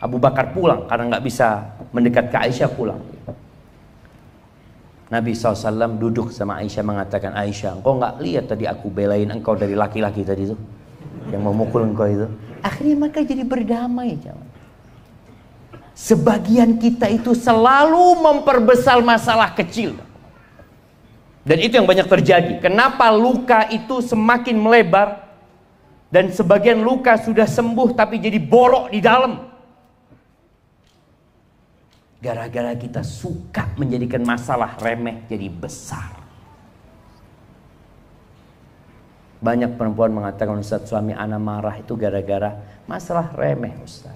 Abu Bakar pulang karena nggak bisa mendekat ke Aisyah, pulang. Nabi SAW duduk sama Aisyah mengatakan, "Aisyah, engkau nggak lihat tadi aku belain engkau dari laki-laki tadi itu yang memukul engkau itu?" Akhirnya mereka jadi berdamai. Sebagian kita itu selalu memperbesar masalah kecil, dan itu yang banyak terjadi. Kenapa luka itu semakin melebar dan sebagian luka sudah sembuh tapi jadi borok di dalam? Gara-gara kita suka menjadikan masalah remeh jadi besar. Banyak perempuan mengatakan, "Ustaz, suami ana marah itu gara-gara masalah remeh, Ustaz."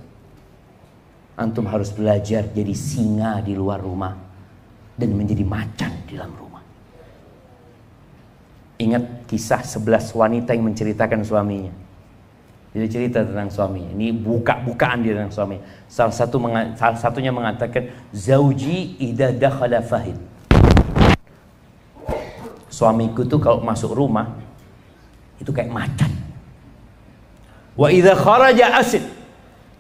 Antum harus belajar jadi singa di luar rumah dan menjadi macan di dalam rumah. Ingat kisah 11 wanita yang menceritakan suaminya. Jadi cerita tentang suaminya. Ini buka-bukaan dia tentang suaminya. Salah satunya mengatakan, "Zauji idza dakhala fahid." Suamiku tuh kalau masuk rumah itu kayak macan. Wa idza kharaja asid.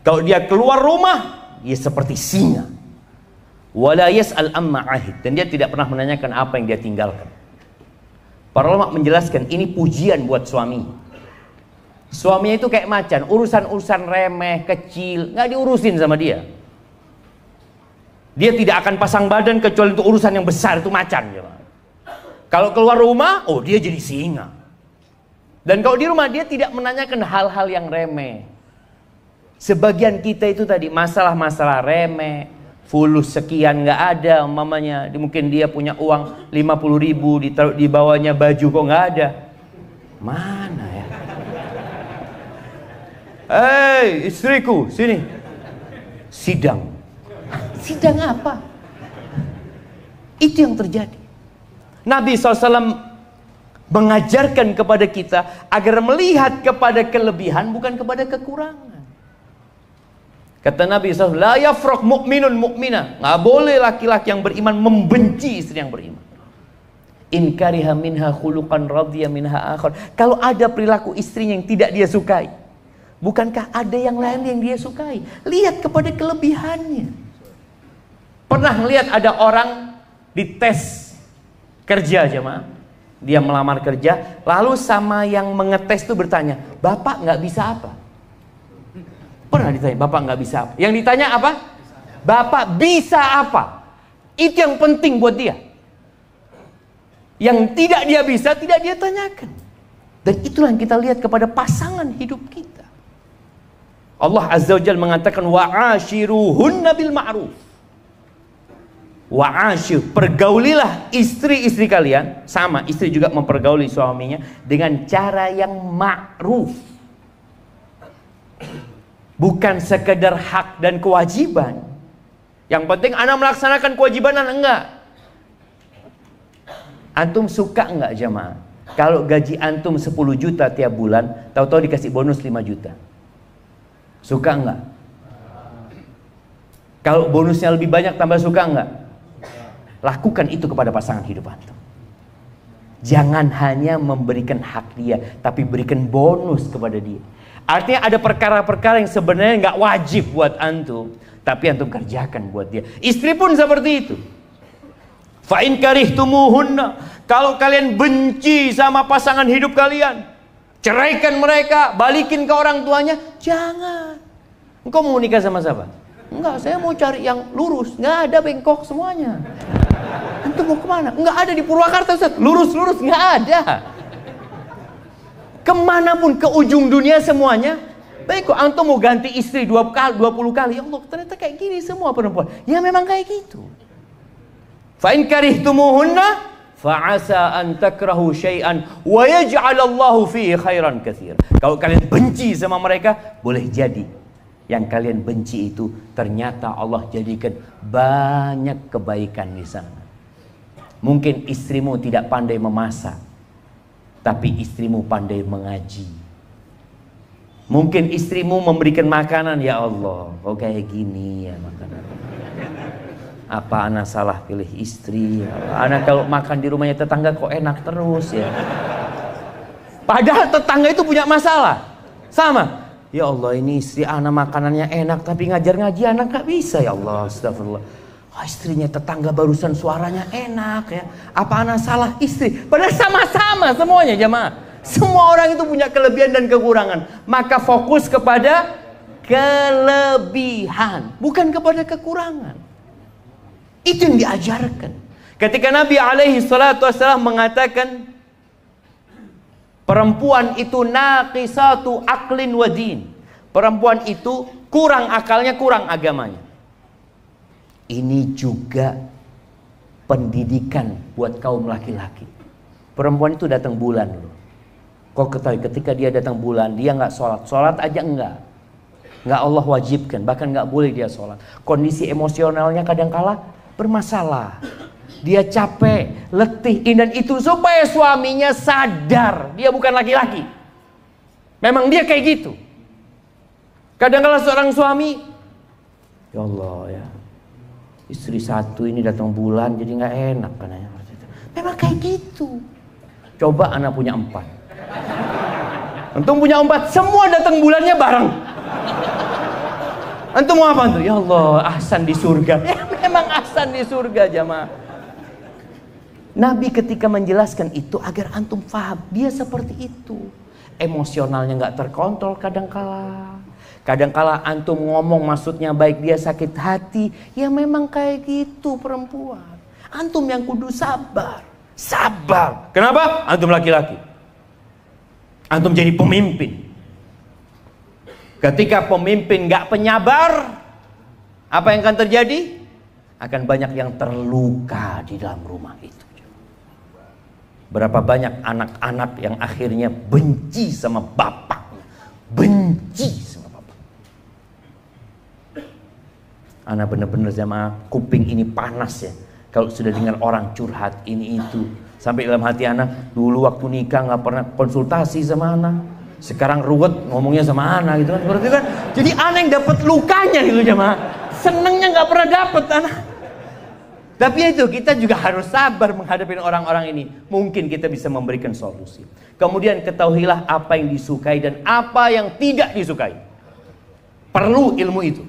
Kalau dia keluar rumah, dia seperti singa. Wala yas'al amma ahid. Dan dia tidak pernah menanyakan apa yang dia tinggalkan. Para ulama menjelaskan ini pujian buat suami. Suaminya itu kayak macan, urusan-urusan remeh, kecil, nggak diurusin sama dia. Dia tidak akan pasang badan kecuali untuk urusan yang besar, itu macan. Kalau keluar rumah, oh dia jadi singa. Dan kalau di rumah dia tidak menanyakan hal-hal yang remeh. Sebagian kita itu tadi masalah-masalah remeh, fulus sekian nggak ada, umpamanya mungkin dia punya uang 50.000, ditaruh di bawahnya baju kok nggak ada. Mana ya? Hei istriku, sini. Sidang. Sidang apa? Itu yang terjadi. Nabi SAW mengajarkan kepada kita agar melihat kepada kelebihan bukan kepada kekurangan. Kata Nabi SAW, la yafraq mu'minun mu'minah. Nggak boleh laki-laki yang beriman membenci istri yang beriman. In kariha minha khuluqan radhiya minha akhar. Kalau ada perilaku istrinya yang tidak dia sukai, bukankah ada yang lain yang dia sukai? Lihat kepada kelebihannya. Pernah lihat ada orang dites kerja jemaah. Dia melamar kerja, lalu sama yang mengetes itu bertanya, Bapak nggak bisa apa? Pernah ditanya, Bapak nggak bisa apa? Yang ditanya apa? Bapak bisa apa? Itu yang penting buat dia. Yang tidak dia bisa, tidak dia tanyakan. Dan itulah yang kita lihat kepada pasangan hidup kita. Allah Azza wa Jalla mengatakan, wa'ashiruhunna bil ma'ruf. Wa'ashir, pergaulilah istri-istri kalian, sama istri juga mempergauli suaminya dengan cara yang ma'ruf. Bukan sekedar hak dan kewajiban. Yang penting anak melaksanakan kewajiban anak enggak. Antum suka enggak jamaah? Kalau gaji antum 10 juta tiap bulan, tahu-tahu dikasih bonus 5 juta. Suka enggak? Kalau bonusnya lebih banyak tambah suka enggak? Lakukan itu kepada pasangan hidup antum. Jangan hanya memberikan hak dia, tapi berikan bonus kepada dia. Artinya ada perkara-perkara yang sebenarnya nggak wajib buat antum, tapi antum kerjakan buat dia. Istri pun seperti itu. Fa in karihtumuhunna, kalau kalian benci sama pasangan hidup kalian, ceraikan mereka, balikin ke orang tuanya. Jangan. Engkau mau nikah sama siapa? Enggak, saya mau cari yang lurus. Nggak ada bengkok semuanya. Antum mau kemana? Nggak ada di Purwakarta, Ustaz. Lurus-lurus nggak ada. Kemanapun, ke ujung dunia semuanya. Baik kok antum mau ganti istri 20 kali. Ya Allah, ternyata kayak gini semua perempuan. Ya memang kayak gitu. Fa in karihtumuhunna fa'asa an takrahu syai'an wa yaj'alallahu fihi khairan katsir. Kalau kalian benci sama mereka, boleh jadi yang kalian benci itu ternyata Allah jadikan banyak kebaikan di sana. Mungkin istrimu tidak pandai memasak, tapi istrimu pandai mengaji. Mungkin istrimu memberikan makanan, ya Allah, kok kayak gini ya makanan. Apa anak salah pilih istri? Anak kalau makan di rumahnya tetangga kok enak terus ya. Padahal tetangga itu punya masalah. Sama. Ya Allah, ini istri anak makanannya enak, tapi ngajar ngaji anak gak bisa, ya Allah, astagfirullah. Oh, istrinya tetangga barusan suaranya enak ya. Apa anak salah istri? Padahal sama-sama semuanya jemaah. Semua orang itu punya kelebihan dan kekurangan. Maka fokus kepada kelebihan, bukan kepada kekurangan. Itu yang diajarkan. Ketika Nabi alaihi salatu wassalam mengatakan perempuan itu naqisatu aqlin wa din. Perempuan itu kurang akalnya, kurang agamanya. Ini juga pendidikan buat kaum laki-laki. Perempuan itu datang bulan dulu. Kau ketahui ketika dia datang bulan, dia nggak sholat. Sholat aja enggak Allah wajibkan, bahkan nggak boleh dia sholat. Kondisi emosionalnya kadangkala bermasalah. Dia capek, letih, dan itu supaya suaminya sadar dia bukan laki-laki. Memang dia kayak gitu. Kadang-kala seorang suami, ya Allah ya, istri satu ini datang bulan jadi nggak enak katanya. Memang kayak gitu. Coba anak punya 4. Antum punya 4, semua datang bulannya bareng. Antum mau apa tuh? Ya Allah, ahsan di surga. Ya memang ahsan di surga jamaah. Nabi ketika menjelaskan itu agar antum paham, dia seperti itu. Emosionalnya nggak terkontrol kadangkala. Kadangkala antum ngomong maksudnya baik, dia sakit hati. Ya memang kayak gitu perempuan. Antum yang kudu sabar. Sabar. Kenapa? Antum laki-laki. Antum jadi pemimpin. Ketika pemimpin nggak penyabar, apa yang akan terjadi? Akan banyak yang terluka di dalam rumah itu. Berapa banyak anak-anak yang akhirnya benci sama bapaknya. Benci sama bapak. Anak benar-benar sama kuping ini panas ya. Kalau sudah dengar orang curhat ini itu. Sampai dalam hati anak, dulu waktu nikah gak pernah konsultasi sama anak. Sekarang ruwet ngomongnya sama anak gitu kan. Berarti kan jadi anak yang dapat lukanya gitu jemaah. Senengnya gak pernah dapat anak. Tapi itu kita juga harus sabar menghadapi orang-orang ini. Mungkin kita bisa memberikan solusi. Kemudian ketahuilah apa yang disukai dan apa yang tidak disukai. Perlu ilmu itu.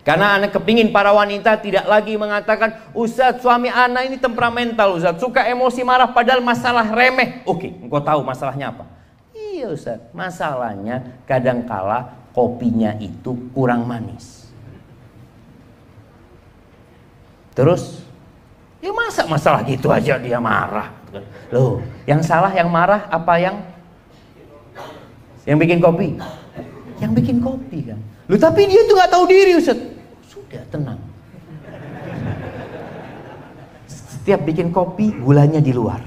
Karena anak kepingin para wanita tidak lagi mengatakan, Ustadz suami anak ini temperamental Ustadz, suka emosi marah padahal masalah remeh. Oke, engkau tahu masalahnya apa? Iya Ustadz, masalahnya kadangkala kopinya itu kurang manis. Terus, ya masa masalah gitu aja dia marah? Loh, yang salah yang marah apa yang bikin kopi? Yang bikin kopi kan. Loh tapi dia tuh nggak tahu diri Ustaz. Sudah tenang. Setiap bikin kopi gulanya di luar.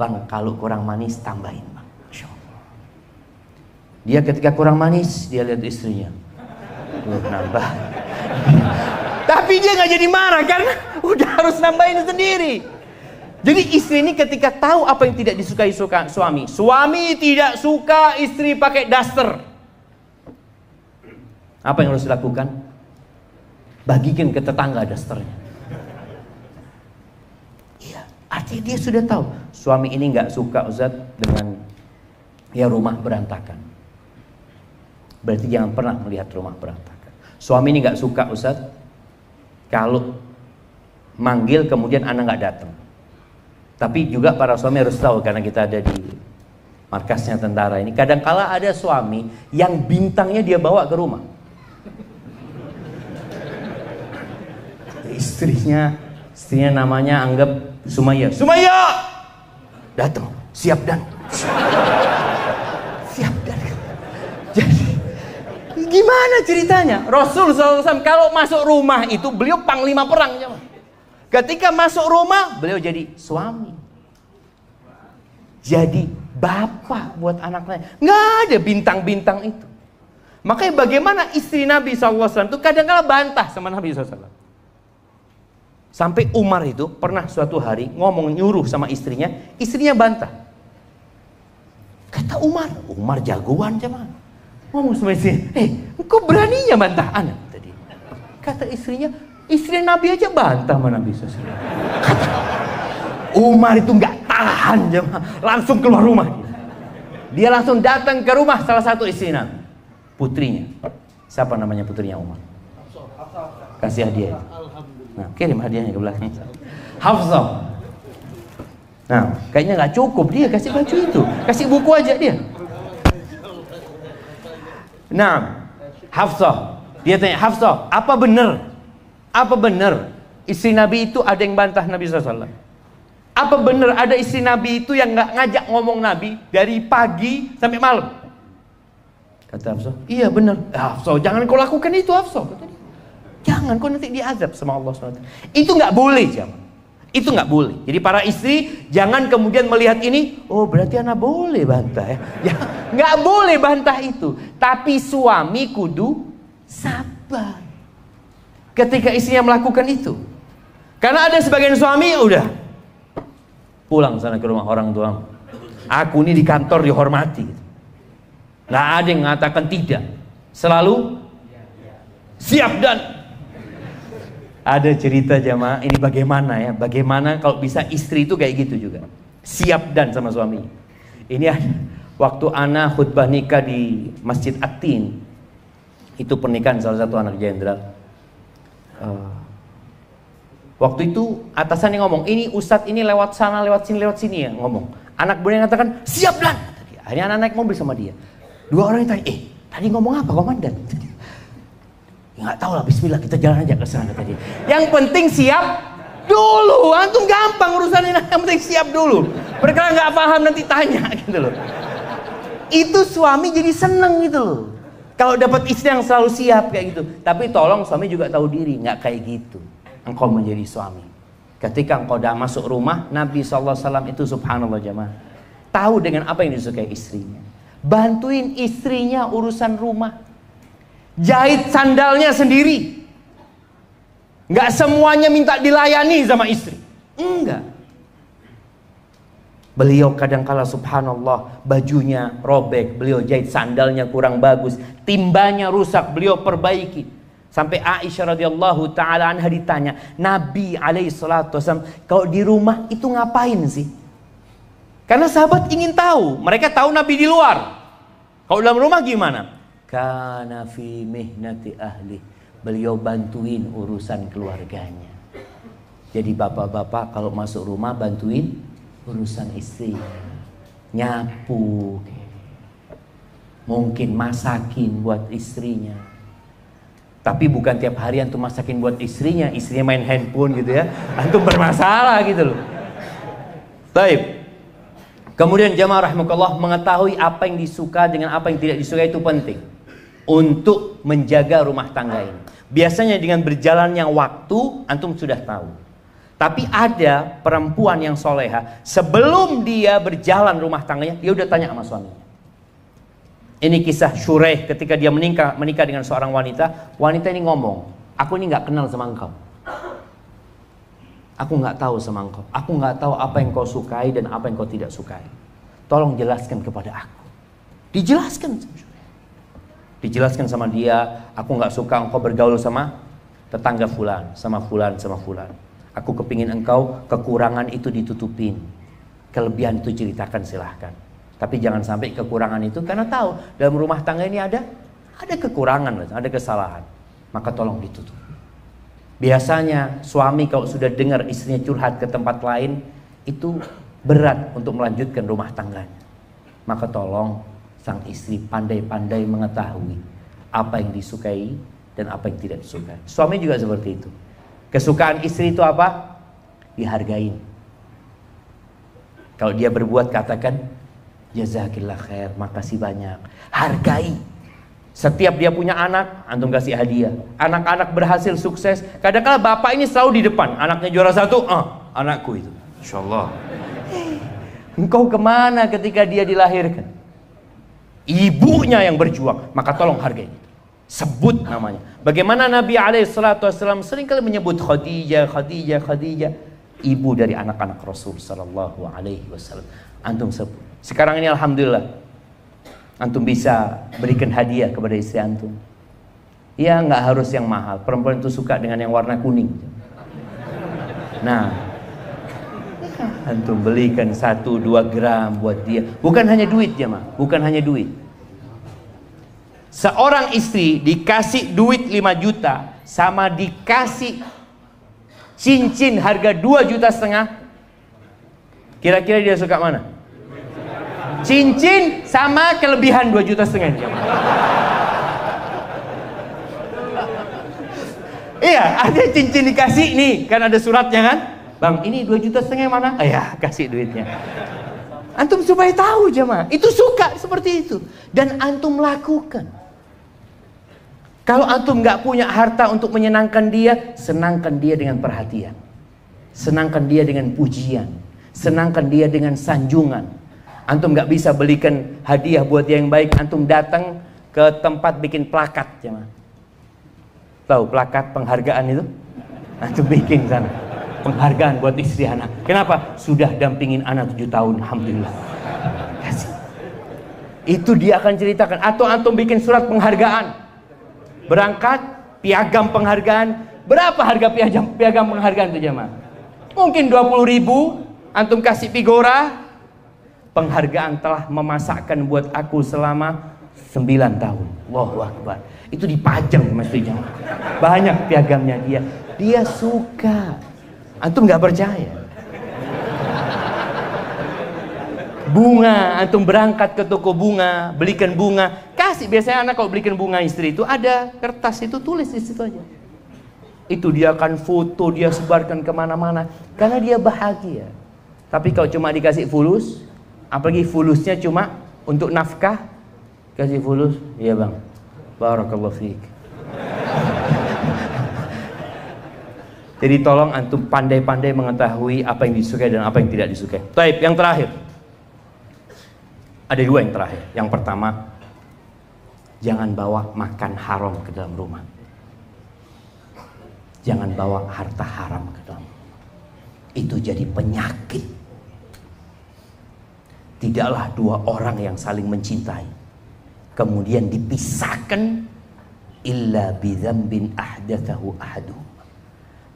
Bang kalau kurang manis tambahin bang. Masya Allah. Dia ketika kurang manis dia lihat istrinya. Loh nambah. Tapi dia nggak jadi marah karena udah harus nambahin sendiri. Jadi istri ini ketika tahu apa yang tidak disukai suami. Suami tidak suka istri pakai daster. Apa yang harus dilakukan? Bagikan ke tetangga dasternya. Iya, artinya dia sudah tahu. Suami ini nggak suka Ustaz dengan ya rumah berantakan. Berarti jangan pernah melihat rumah berantakan. Suami ini nggak suka Ustaz kalau manggil kemudian anak nggak datang. Tapi juga para suami harus tahu karena kita ada di markasnya tentara ini. Kadang-kala ada suami yang bintangnya dia bawa ke rumah. Istrinya namanya anggap Sumaya. Sumaya datang, siap dan. Siap dan. Jadi gimana ceritanya? Rasul SAW kalau masuk rumah itu beliau panglima perang. Ketika masuk rumah beliau jadi suami. Jadi bapak buat anaknya. Nggak ada bintang-bintang itu. Makanya bagaimana istri Nabi SAW itu kadang-kadang bantah sama Nabi SAW. Sampai Umar itu pernah suatu hari ngomong nyuruh sama istrinya bantah. Kata Umar jagoan zaman. Ngomong sama istrinya, kok beraninya bantah anak tadi? Kata istrinya, istri Nabi aja bantah sama Nabi SAW. Kata Umar itu nggak tahan jemaah, langsung keluar rumah. Dia langsung datang ke rumah salah satu istri Nabi, putrinya. Siapa namanya putrinya Umar? Kasih hadiah. Nah, kirim hadiahnya ke belakang. Hafsah. Nah, kayaknya nggak cukup dia kasih baju itu, kasih buku aja dia. Nah, Hafsah, dia tanya, Hafsah, apa benar? Apa benar istri Nabi itu ada yang bantah Nabi SAW? Apa benar ada istri Nabi itu yang nggak ngajak ngomong Nabi dari pagi sampai malam? Kata Hafsah, iya benar. Hafsah, jangan kau lakukan itu Hafsah. Kata dia. Jangan, kau nanti diazab sama Allah SWT. Itu nggak boleh, jemaah. Itu nggak boleh. Jadi para istri jangan kemudian melihat ini, oh berarti anak boleh bantah ya. Ya nggak boleh bantah itu. Tapi suami kudu sabar ketika istrinya melakukan itu. Karena ada sebagian suami udah pulang sana ke rumah orang tua. Aku ini di kantor dihormati. Nggak ada yang mengatakan tidak. Selalu siap dan. Ada cerita jamaah, ini bagaimana ya? Bagaimana kalau bisa istri itu kayak gitu juga. Siap dan sama suami. Ini ada waktu ana khutbah nikah di Masjid At-Tin. Itu pernikahan salah satu anak jenderal. Waktu itu atasannya ngomong, ini ustadz ini lewat sana, lewat sini ya ngomong. Anak buahnya ngatakan, siap Dan. Akhirnya anak naik mobil sama dia. Dua orang yang tanya, tadi ngomong apa komandan? Ya, nggak tahu lah, bismillah kita jalan aja ke sana tadi. Yang penting siap dulu, antum gampang urusannya, yang penting siap dulu. Mereka nggak paham nanti tanya gitu loh. Itu suami jadi seneng gitu loh. Kalau dapat istri yang selalu siap kayak gitu. Tapi tolong suami juga tahu diri, nggak kayak gitu. Engkau menjadi suami. Ketika engkau dah masuk rumah, Nabi SAW itu subhanallah jamaah, tahu dengan apa yang disukai istrinya. Bantuin istrinya urusan rumah. Jahit sandalnya sendiri. Nggak semuanya minta dilayani sama istri. Enggak. Beliau kadangkala subhanallah bajunya robek, beliau jahit sandalnya kurang bagus, timbanya rusak, beliau perbaiki. Sampai Aisyah radhiyallahu taala anha ditanya, Nabi alaihi salatu wasallam kalau di rumah itu ngapain sih? Karena sahabat ingin tahu, mereka tahu Nabi di luar. Kalau dalam rumah gimana? Kana fi mihnati ahli. Beliau bantuin urusan keluarganya. Jadi bapak-bapak kalau masuk rumah bantuin urusan istri, nyapu, mungkin masakin buat istrinya. Tapi bukan tiap hari antum masakin buat istrinya main handphone gitu ya, antum bermasalah gitu loh. Baik. Kemudian jamaah rahimakumullah, mengetahui apa yang disuka dengan apa yang tidak disuka itu penting untuk menjaga rumah tangga ini. Biasanya dengan berjalannya waktu antum sudah tahu. Tapi ada perempuan yang soleha, sebelum dia berjalan rumah tangganya, dia udah tanya sama suaminya. Ini kisah Syuraih ketika dia menikah dengan seorang wanita. Wanita ini ngomong, aku ini nggak kenal sama engkau. Aku nggak tahu sama engkau. Aku nggak tahu apa yang kau sukai dan apa yang kau tidak sukai. Tolong jelaskan kepada aku. Dijelaskan. Dijelaskan sama dia, aku nggak suka engkau bergaul sama tetangga fulan, sama fulan, sama fulan. Aku kepingin engkau kekurangan itu ditutupin, kelebihan itu ceritakan silahkan. Tapi jangan sampai kekurangan itu, karena tahu dalam rumah tangga ini ada kekurangan, ada kesalahan. Maka tolong ditutup. Biasanya suami kalau sudah dengar istrinya curhat ke tempat lain, itu berat untuk melanjutkan rumah tangganya. Maka tolong sang istri pandai-pandai mengetahui apa yang disukai dan apa yang tidak disukai. Suami juga seperti itu. Kesukaan istri itu apa? Dihargain. Kalau dia berbuat katakan jazakillah khair, makasih banyak. Hargai. Setiap dia punya anak, antum kasih hadiah. Anak-anak berhasil sukses, kadang-kadang bapak ini selalu di depan. Anaknya juara 1, anakku itu. Insyaallah. Engkau kemana ketika dia dilahirkan? Ibunya yang berjuang, maka tolong hargai. Sebut namanya. Bagaimana Nabi SAW seringkali menyebut Khadijah, ibu dari anak-anak Rasul Sallallahu Alaihi Wasallam. Antum sebut. Sekarang ini alhamdulillah, antum bisa berikan hadiah kepada istri antum. Ya nggak harus yang mahal. Perempuan itu suka dengan yang warna kuning. Nah, antum belikan 1-2 gram buat dia. Bukan hanya duit ya, bukan hanya duit. Seorang istri dikasih duit 5 juta sama dikasih cincin harga 2,5 juta. Kira-kira dia suka mana? Cincin sama kelebihan 2,5 juta. Iya, ada cincin dikasih nih, kan ada suratnya kan? Bang, ini 2,5 juta mana? Ya, kasih duitnya. Antum supaya tahu jemaah, itu suka seperti itu. Dan antum lakukan. Kalau antum nggak punya harta untuk menyenangkan dia, senangkan dia dengan perhatian, senangkan dia dengan pujian, senangkan dia dengan sanjungan. Antum nggak bisa belikan hadiah buat dia yang baik, antum datang ke tempat bikin plakat, jemaah. Tahu plakat penghargaan itu? Antum bikin sana penghargaan buat istri anak. Kenapa? Sudah dampingin anak 7 tahun, alhamdulillah. Kasih. Itu dia akan ceritakan. Atau antum bikin surat penghargaan. Berangkat, piagam penghargaan. Berapa harga piagam penghargaan itu jemaah? Mungkin 20.000. Antum kasih figura. Penghargaan telah memasakkan buat aku selama 9 tahun. Allahu Akbar. Itu dipajang sama istrinya. Banyak piagamnya dia. Dia suka. Antum nggak percaya. Bunga, antum berangkat ke toko bunga, belikan bunga, kasih. Biasanya anak kalau belikan bunga istri itu ada kertas itu, tulis di situ aja. Itu dia akan foto, dia sebarkan kemana-mana, karena dia bahagia. Tapi kalau cuma dikasih fulus, apalagi fulusnya cuma untuk nafkah, kasih fulus, iya bang, barakallahu fiik. Jadi tolong antum pandai-pandai mengetahui apa yang disukai dan apa yang tidak disukai. Baik, yang terakhir. Ada dua yang terakhir. Yang pertama, jangan bawa makan haram ke dalam rumah. Jangan bawa harta haram ke dalam rumah. Itu jadi penyakit. Tidaklah dua orang yang saling mencintai kemudian dipisahkan illa bidzambin ahdatsahu ahaduhum,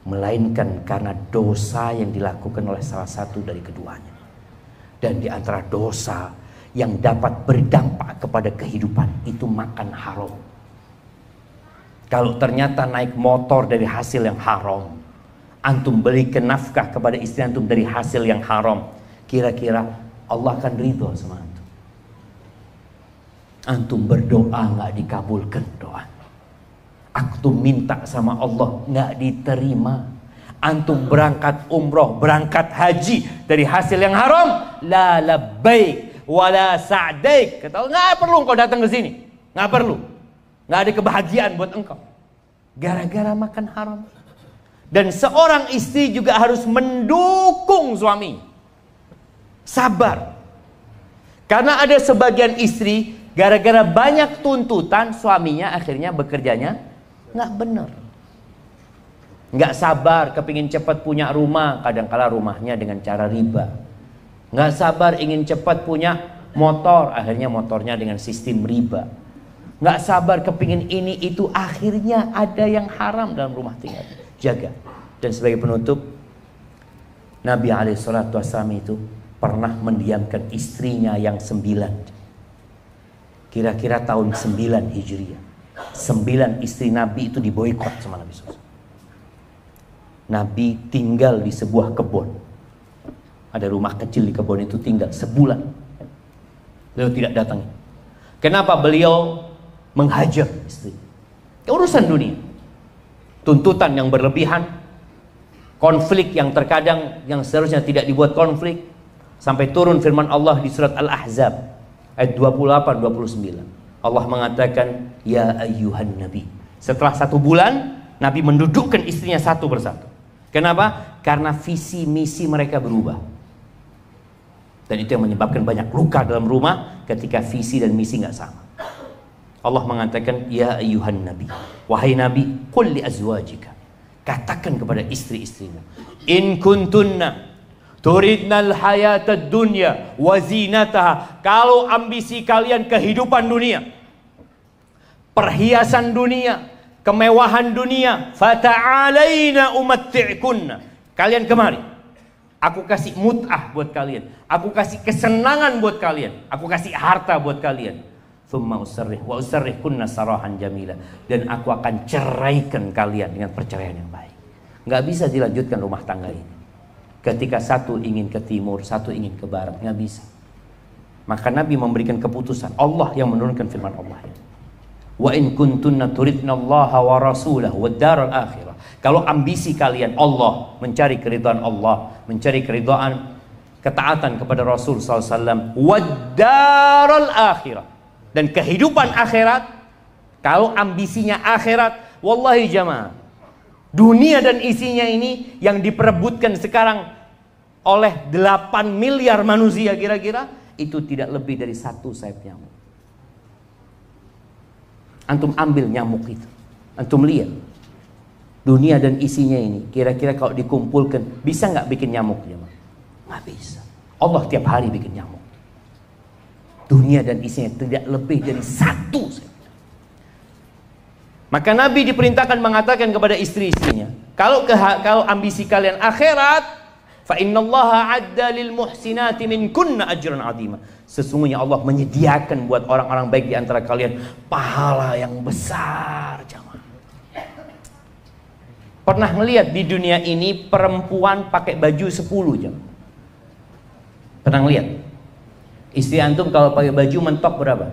melainkan karena dosa yang dilakukan oleh salah satu dari keduanya. Dan di antara dosa yang dapat berdampak kepada kehidupan itu makan haram. Kalau ternyata naik motor dari hasil yang haram, antum belikan nafkah kepada istri antum dari hasil yang haram, kira-kira Allah akan ridho sama antum? Antum berdoa nggak dikabulkan doa. Antum minta sama Allah nggak diterima. Antum berangkat umroh, berangkat haji dari hasil yang haram, la labbaik wala sa'daik. Kata Allah, nggak perlu engkau datang ke sini, nggak perlu, nggak ada kebahagiaan buat engkau, gara-gara makan haram. Dan seorang istri juga harus mendukung suami, sabar. Karena ada sebagian istri gara-gara banyak tuntutan suaminya akhirnya bekerjanya nggak benar. Nggak sabar, kepingin cepat punya rumah, kadangkala rumahnya dengan cara riba. Nggak sabar ingin cepat punya motor, akhirnya motornya dengan sistem riba. Nggak sabar kepingin ini itu, akhirnya ada yang haram dalam rumah tangga. Jaga. Dan sebagai penutup, Nabi SAW itu pernah mendiamkan istrinya yang 9. Kira-kira tahun 9 Hijriah. 9 istri Nabi itu diboikot sama Nabi SAW. Nabi tinggal di sebuah kebun. Ada rumah kecil di kebun itu, tinggal sebulan. Beliau tidak datang. Kenapa beliau menghajar istri? Urusan dunia. Tuntutan yang berlebihan, konflik yang terkadang yang seharusnya tidak dibuat konflik, sampai turun firman Allah di surat Al-Ahzab ayat 28-29. Allah mengatakan, ya ayyuhan nabi. Setelah 1 bulan, Nabi mendudukkan istrinya satu persatu. Kenapa? Karena visi misi mereka berubah. Dan itu yang menyebabkan banyak luka dalam rumah ketika visi dan misi nggak sama. Allah mengatakan, ya ayyuhan nabi, wahai nabi, qul li azwajika, katakan kepada istri-istrimu, in kuntunna turidnal hayatad dunya wa zinataha, kalau ambisi kalian kehidupan dunia, perhiasan dunia, kemewahan dunia, fata'alaina umatti'kunna, kalian kemari, aku kasih mut'ah buat kalian, aku kasih kesenangan buat kalian, aku kasih harta buat kalian. Thumma usarrih wa usarrihkunna sarahan jamila, dan aku akan ceraikan kalian dengan perceraian yang baik. Nggak bisa dilanjutkan rumah tangga ini ketika satu ingin ke timur, satu ingin ke barat, nggak bisa. Maka Nabi memberikan keputusan, Allah yang menurunkan firman Allah. Wa in kuntunna turidna Allah wa rasulahu wad daral akhirah. Kalau ambisi kalian Allah, mencari keridhaan Allah, mencari keridhaan, ketaatan kepada Rasul SAW, wad daral akhirah, dan kehidupan akhirat, kalau ambisinya akhirat, wallahi jamaah, dunia dan isinya ini yang diperebutkan sekarang oleh 8 miliar manusia kira-kira, itu tidak lebih dari 1 sayap nyamuk. Antum ambil nyamuk itu, antum lihat dunia dan isinya ini, kira-kira kalau dikumpulkan bisa nggak bikin nyamuk? Nggak bisa. Allah tiap hari bikin nyamuk. Dunia dan isinya tidak lebih dari 1. Maka Nabi diperintahkan mengatakan kepada istri-istrinya, kalau ambisi kalian akhirat, fa innallaha adda lil muhsinati minkunna ajran azima. Sesungguhnya Allah menyediakan buat orang-orang baik di antara kalian pahala yang besar, jamaah. Pernah ngelihat di dunia ini perempuan pakai baju 10 jam? Pernah ngelihat? Istri antum kalau pakai baju mentok berapa?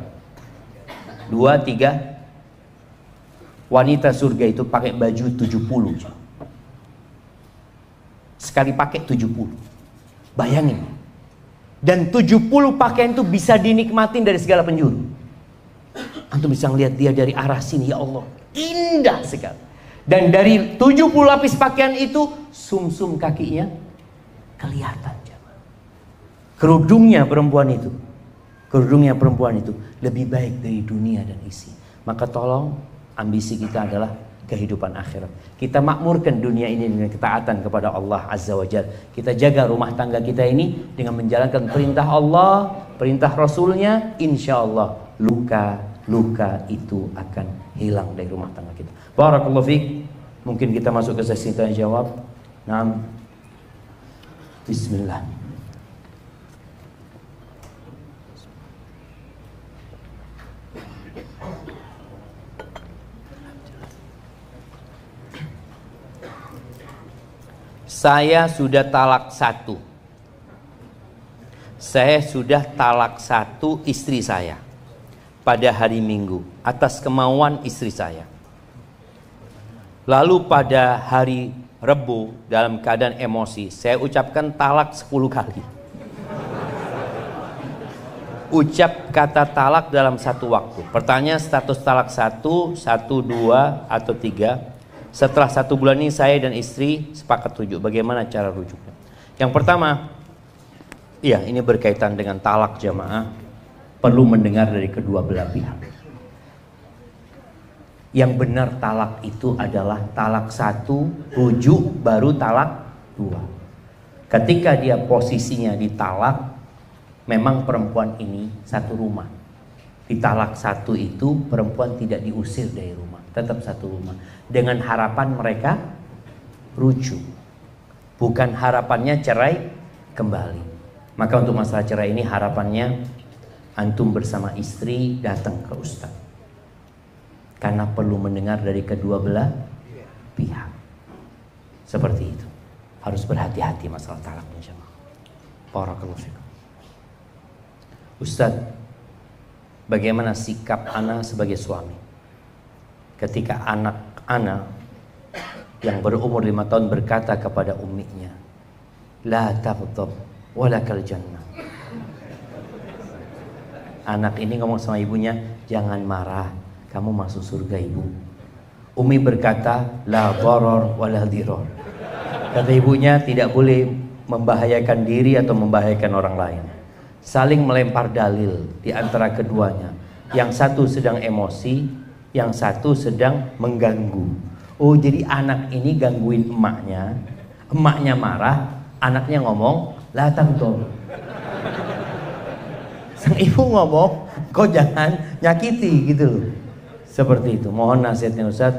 2, 3. Wanita surga itu pakai baju 70 jam. Sekali pakai 70. Bayangin. Dan 70 pakaian itu bisa dinikmatin dari segala penjuru. Antum bisa ngelihat dia dari arah sini, ya Allah, indah sekali. Dan dari 70 lapis pakaian itu, sumsum kakinya kelihatan. Kerudungnya perempuan itu lebih baik dari dunia dan isi. Maka tolong, ambisi kita adalah kehidupan akhirat. Kita makmurkan dunia ini dengan ketaatan kepada Allah Azza wa Jalla. Kita jaga rumah tangga kita ini dengan menjalankan perintah Allah, perintah Rasulnya. Insya Allah luka itu akan hilang dari rumah tangga kita. Barakallahu fiik. Mungkin kita masuk ke sesi tanya jawab. Naam. Bismillah. Saya sudah talak 1. Saya sudah talak 1 istri saya pada hari Minggu atas kemauan istri saya. Lalu pada hari Rebu dalam keadaan emosi saya ucapkan talak 10 kali. Ucap kata talak dalam satu waktu. Pertanyaan, status talak 1, 2 atau 3. Setelah 1 bulan ini saya dan istri sepakat rujuk. Bagaimana cara rujuknya? Yang pertama, iya, ini berkaitan dengan talak jamaah. Perlu mendengar dari kedua belah pihak. Yang benar talak itu adalah talak 1, rujuk, baru talak 2. Ketika dia posisinya ditalak, memang perempuan ini satu rumah. Ditalak 1 itu perempuan tidak diusir dari rumah, tetap satu rumah. Dengan harapan mereka rujuk, bukan harapannya cerai kembali. Maka untuk masalah cerai ini harapannya antum bersama istri datang ke ustaz, karena perlu mendengar dari kedua belah pihak. Seperti itu. Harus berhati-hati masalah talak insyaallah. Barakallahu fikum. Ustaz, bagaimana sikap ana sebagai suami ketika anak ana yang berumur 5 tahun berkata kepada umminya, la taghdab walakal jannah. Anak ini ngomong sama ibunya, jangan marah, kamu masuk surga ibu. Umi berkata, la dharar wala dhirar. Kata ibunya, tidak boleh membahayakan diri atau membahayakan orang lain. Saling melempar dalil di antara keduanya. Yang satu sedang emosi, yang satu sedang mengganggu. Oh, jadi anak ini gangguin emaknya. Emaknya marah, anaknya ngomong, la taghdab. Sang ibu ngomong, kau jangan nyakiti gitu loh. Seperti itu. Mohon nasihatnya Ustaz,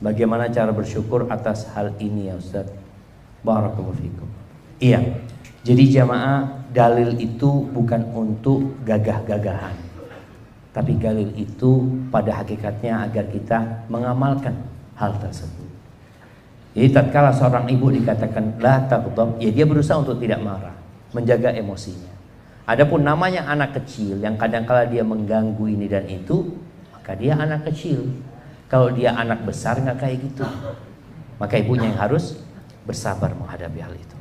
bagaimana cara bersyukur atas hal ini ya Ustaz. Barakallahu fikum. Iya. Jadi jamaah, dalil itu bukan untuk gagah-gagahan. Tapi dalil itu pada hakikatnya agar kita mengamalkan hal tersebut. Jadi tatkala seorang ibu dikatakan la taghdab, ya dia berusaha untuk tidak marah, menjaga emosinya. Adapun namanya anak kecil yang kadang-kala dia mengganggu ini dan itu, maka dia anak kecil. Kalau dia anak besar nggak kayak gitu. Maka ibunya yang harus bersabar menghadapi hal itu.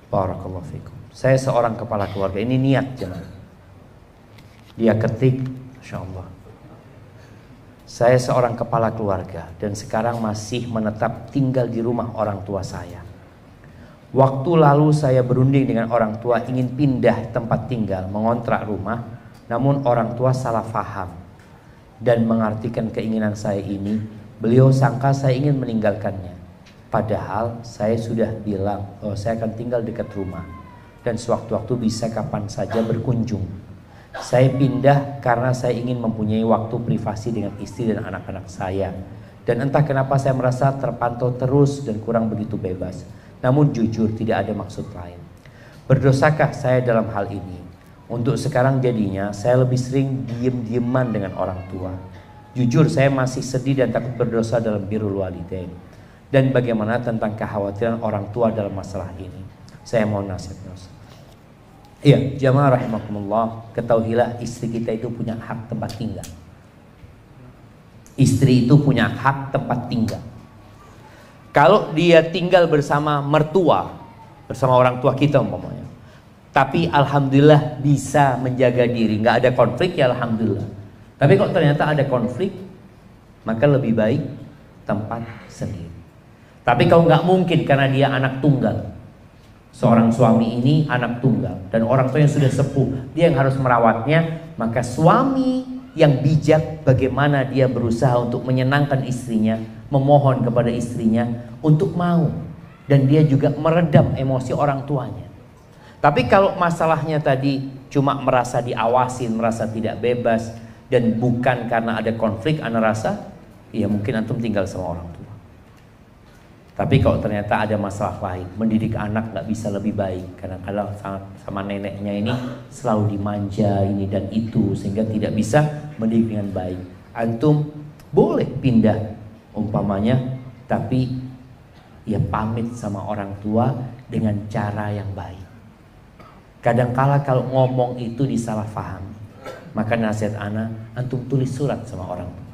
Barakallahu fikum. Saya seorang kepala keluarga, ini niat jangan. Dia ketik, Masya Allah, saya seorang kepala keluarga dan sekarang masih menetap tinggal di rumah orang tua saya. Waktu lalu saya berunding dengan orang tua ingin pindah tempat tinggal, mengontrak rumah, namun orang tua salah faham dan mengartikan keinginan saya ini. Beliau sangka saya ingin meninggalkannya. Padahal saya sudah bilang bahwa saya akan tinggal dekat rumah dan sewaktu-waktu bisa kapan saja berkunjung. Saya pindah karena saya ingin mempunyai waktu privasi dengan istri dan anak-anak saya. Dan entah kenapa saya merasa terpantau terus dan kurang begitu bebas. Namun jujur tidak ada maksud lain. Berdosakah saya dalam hal ini? Untuk sekarang jadinya saya lebih sering diem-dieman dengan orang tua. Jujur saya masih sedih dan takut berdosa dalam birrul walidain. Dan bagaimana tentang kekhawatiran orang tua dalam masalah ini. Saya mau nasihatnya. Iya, jamaah rahimakumullah, ketahuilah istri kita itu punya hak tempat tinggal. Istri itu punya hak tempat tinggal. Kalau dia tinggal bersama mertua, bersama orang tua kita umpamanya, tapi alhamdulillah bisa menjaga diri, nggak ada konflik, ya alhamdulillah. Tapi kalau ternyata ada konflik, maka lebih baik tempat sendiri. Tapi kalau nggak mungkin karena dia anak tunggal, seorang suami ini anak tunggal dan orang tua yang sudah sepuh, dia yang harus merawatnya, maka suami yang bijak bagaimana dia berusaha untuk menyenangkan istrinya, memohon kepada istrinya untuk mau, dan dia juga meredam emosi orang tuanya. Tapi kalau masalahnya tadi cuma merasa diawasin, merasa tidak bebas, dan bukan karena ada konflik, ana rasa ya mungkin antum tinggal sama orang tua. Tapi kalau ternyata ada masalah lain, mendidik anak nggak bisa lebih baik, kadang-kadang sama neneknya ini selalu dimanja ini dan itu, sehingga tidak bisa mendidik dengan baik. Antum boleh pindah umpamanya, tapi ya pamit sama orang tua dengan cara yang baik. Kadangkala kalau ngomong itu disalahfahami, maka nasihat ana, antum tulis surat sama orang tua,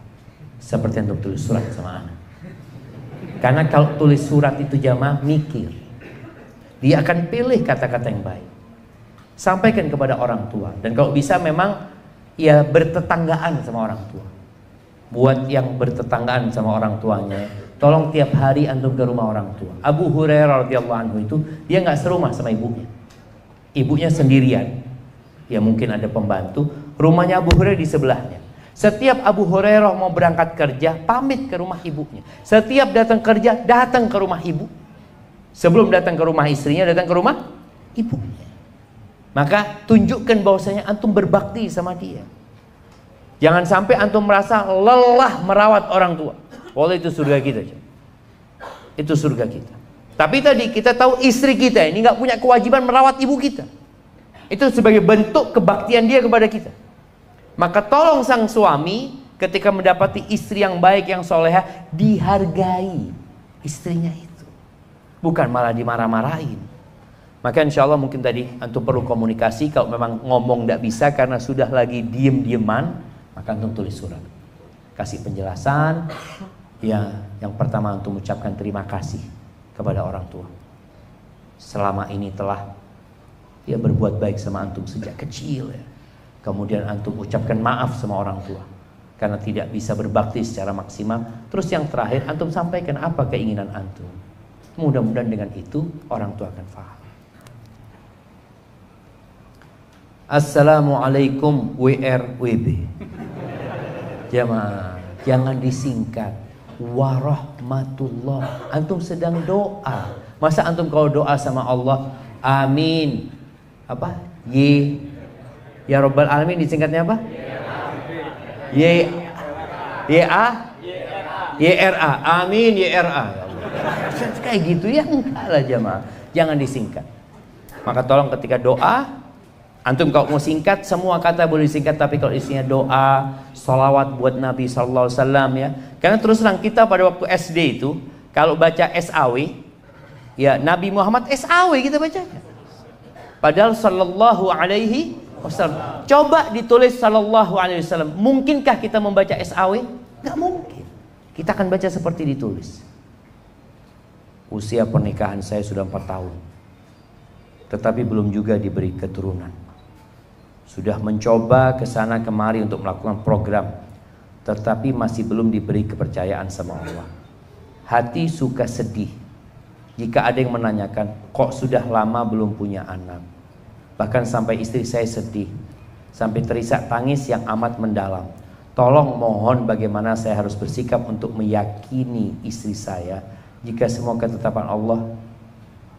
seperti antum tulis surat sama ana. Karena kalau tulis surat itu jamaah mikir, dia akan pilih kata-kata yang baik, sampaikan kepada orang tua. Dan kalau bisa memang ya bertetanggaan sama orang tua. Buat yang bertetanggaan sama orang tuanya, tolong tiap hari antum ke rumah orang tua. Abu Hurairah radhiyallahu anhu itu dia nggak serumah sama ibunya, ibunya sendirian. Ya mungkin ada pembantu, rumahnya Abu Hurairah di sebelahnya. Setiap Abu Hurairah mau berangkat kerja, pamit ke rumah ibunya. Setiap datang kerja, datang ke rumah ibu. Sebelum datang ke rumah istrinya, datang ke rumah ibunya. Maka tunjukkan bahwasanya antum berbakti sama dia. Jangan sampai antum merasa lelah merawat orang tua. Walau itu surga kita. Itu surga kita. Tapi tadi kita tahu istri kita ini nggak punya kewajiban merawat ibu kita. Itu sebagai bentuk kebaktian dia kepada kita. Maka tolong sang suami ketika mendapati istri yang baik, yang soleha, dihargai istrinya itu, bukan malah dimarah-marahin. Maka insya Allah mungkin tadi antum perlu komunikasi. Kalau memang ngomong tidak bisa karena sudah lagi diem-dieman, maka antum tulis surat, kasih penjelasan. Ya, yang pertama antum ucapkan terima kasih kepada orang tua, selama ini telah ya berbuat baik sama antum sejak kecil ya. Kemudian antum ucapkan maaf sama orang tua karena tidak bisa berbakti secara maksimal. Terus yang terakhir antum sampaikan apa keinginan antum. Mudah-mudahan dengan itu orang tua akan faham. Assalamualaikum WRWB. Jamaah, jangan disingkat. Warahmatullah. Antum sedang doa. Masa antum kalau doa sama Allah, amin, apa? Ya Rabbal Alamin disingkatnya apa? YRA. Amin YRA. Kayak gitu ya, enggak lah jamaah. Jangan disingkat. Maka tolong ketika doa, antum kalau mau singkat, semua kata boleh disingkat. Tapi kalau isinya doa, salawat buat Nabi Sallallahu Alaihi Wasallam ya. Karena terus terang kita pada waktu SD itu, kalau baca SAW, ya Nabi Muhammad SAW kita bacanya. Padahal Sallallahu Alaihi Wasallam. Coba ditulis Sallallahu Alaihi Wasallam. Mungkinkah kita membaca SAW? Nggak mungkin. Kita akan baca seperti ditulis. Usia pernikahan saya sudah 4 tahun, tetapi belum juga diberi keturunan. Sudah mencoba kesana kemari untuk melakukan program, tetapi masih belum diberi kepercayaan sama Allah. Hati suka sedih jika ada yang menanyakan, kok sudah lama belum punya anak. Bahkan sampai istri saya sedih, sampai terisak tangis yang amat mendalam. Tolong mohon bagaimana saya harus bersikap untuk meyakini istri saya jika semua ketetapan Allah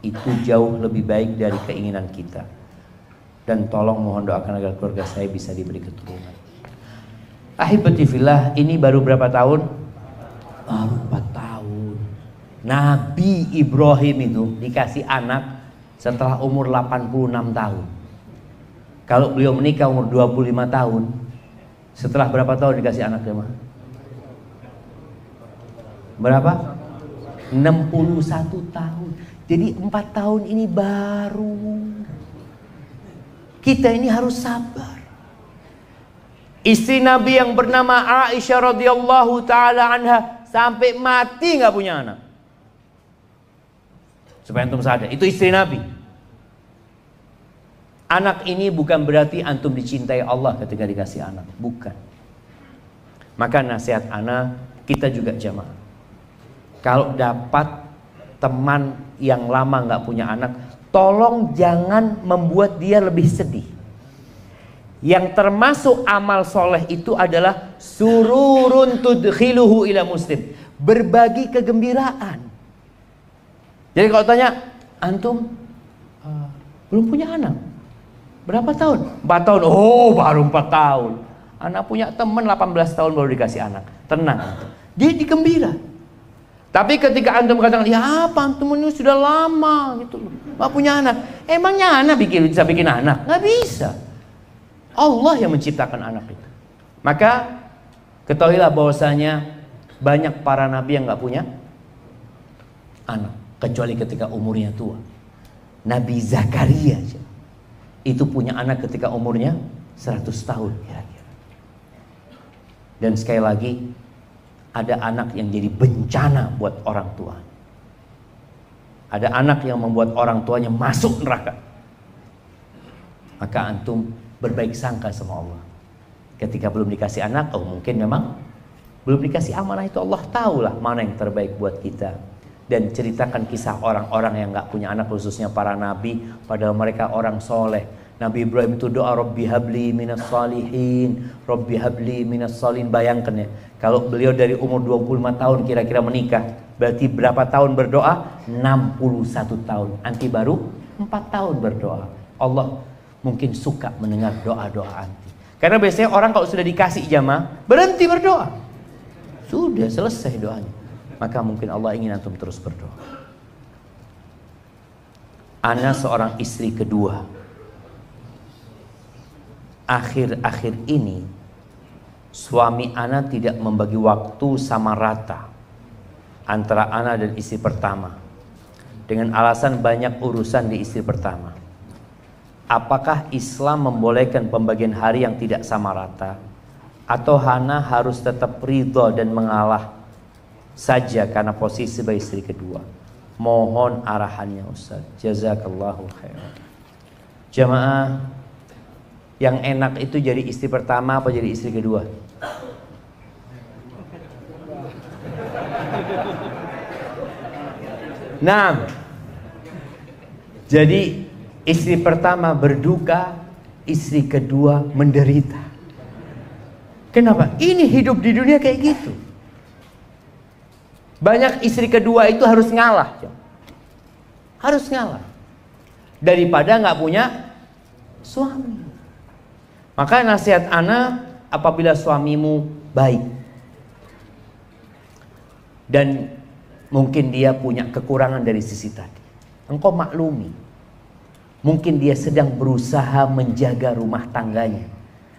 itu jauh lebih baik dari keinginan kita. Dan tolong mohon doakan agar keluarga saya bisa diberi keturunan. Ahibati fillah, ini baru berapa tahun? Baru 4 tahun. Nabi Ibrahim itu dikasih anak setelah umur 86 tahun. Kalau beliau menikah umur 25 tahun, setelah berapa tahun dikasih anak jemaah? Berapa? 61 tahun. Jadi 4 tahun ini baru. Kita ini harus sabar. Istri Nabi yang bernama Aisyah radhiyallahu taala anha sampai mati nggak punya anak. Supaya antum sadar, itu istri Nabi. Anak ini bukan berarti antum dicintai Allah ketika dikasih anak, bukan. Maka nasihat anak, kita juga jamaah. Kalau dapat teman yang lama nggak punya anak, tolong jangan membuat dia lebih sedih. Yang termasuk amal soleh itu adalah sururun tudkhiluhu ila muslim, berbagi kegembiraan. Jadi kalau tanya, antum belum punya anak, berapa tahun? 4 tahun. Oh, baru 4 tahun. Anak punya teman 18 tahun baru dikasih anak. Tenang, dia digembira. Tapi ketika antum katakan, ya apa antum ini sudah lama gitu loh, gak punya anak. Emangnya anak bisa bikin anak? Gak bisa. Allah yang menciptakan anak itu. Maka ketahuilah bahwasanya banyak para nabi yang gak punya anak, kecuali ketika umurnya tua. Nabi Zakaria itu punya anak ketika umurnya 100 tahun kira-kira. Dan sekali lagi, ada anak yang jadi bencana buat orang tua. Ada anak yang membuat orang tuanya masuk neraka. Maka antum berbaik sangka sama Allah. Ketika belum dikasih anak, oh mungkin memang belum dikasih amanah itu. Allah tahulah mana yang terbaik buat kita. Dan ceritakan kisah orang-orang yang gak punya anak, khususnya para nabi, padahal mereka orang soleh. Nabi Ibrahim itu doa, Rabbi habli minas salihin, Rabbi habli minas salihin. Bayangkan ya, kalau beliau dari umur 25 tahun kira-kira menikah, berarti berapa tahun berdoa? 61 tahun. Anti baru 4 tahun berdoa. Allah mungkin suka mendengar doa-doa anti. Karena biasanya orang kalau sudah dikasih ijazah, berhenti berdoa. Sudah selesai doanya. Maka mungkin Allah ingin antum terus berdoa. Ana seorang istri kedua. Akhir-akhir ini suami ana tidak membagi waktu sama rata antara ana dan istri pertama, dengan alasan banyak urusan di istri pertama. Apakah Islam membolehkan pembagian hari yang tidak sama rata, atau ana harus tetap ridho dan mengalah saja karena posisi sebagai istri kedua? Mohon arahannya Ustaz. Jazakallahu khairan. Jamaah, yang enak itu jadi istri pertama apa jadi istri kedua? Nah, jadi istri pertama berduka, istri kedua menderita. Kenapa? Ini hidup di dunia kayak gitu. Banyak istri kedua itu harus ngalah, harus ngalah daripada nggak punya suami. Maka nasihat ana, apabila suamimu baik dan mungkin dia punya kekurangan dari sisi tadi, engkau maklumi. Mungkin dia sedang berusaha menjaga rumah tangganya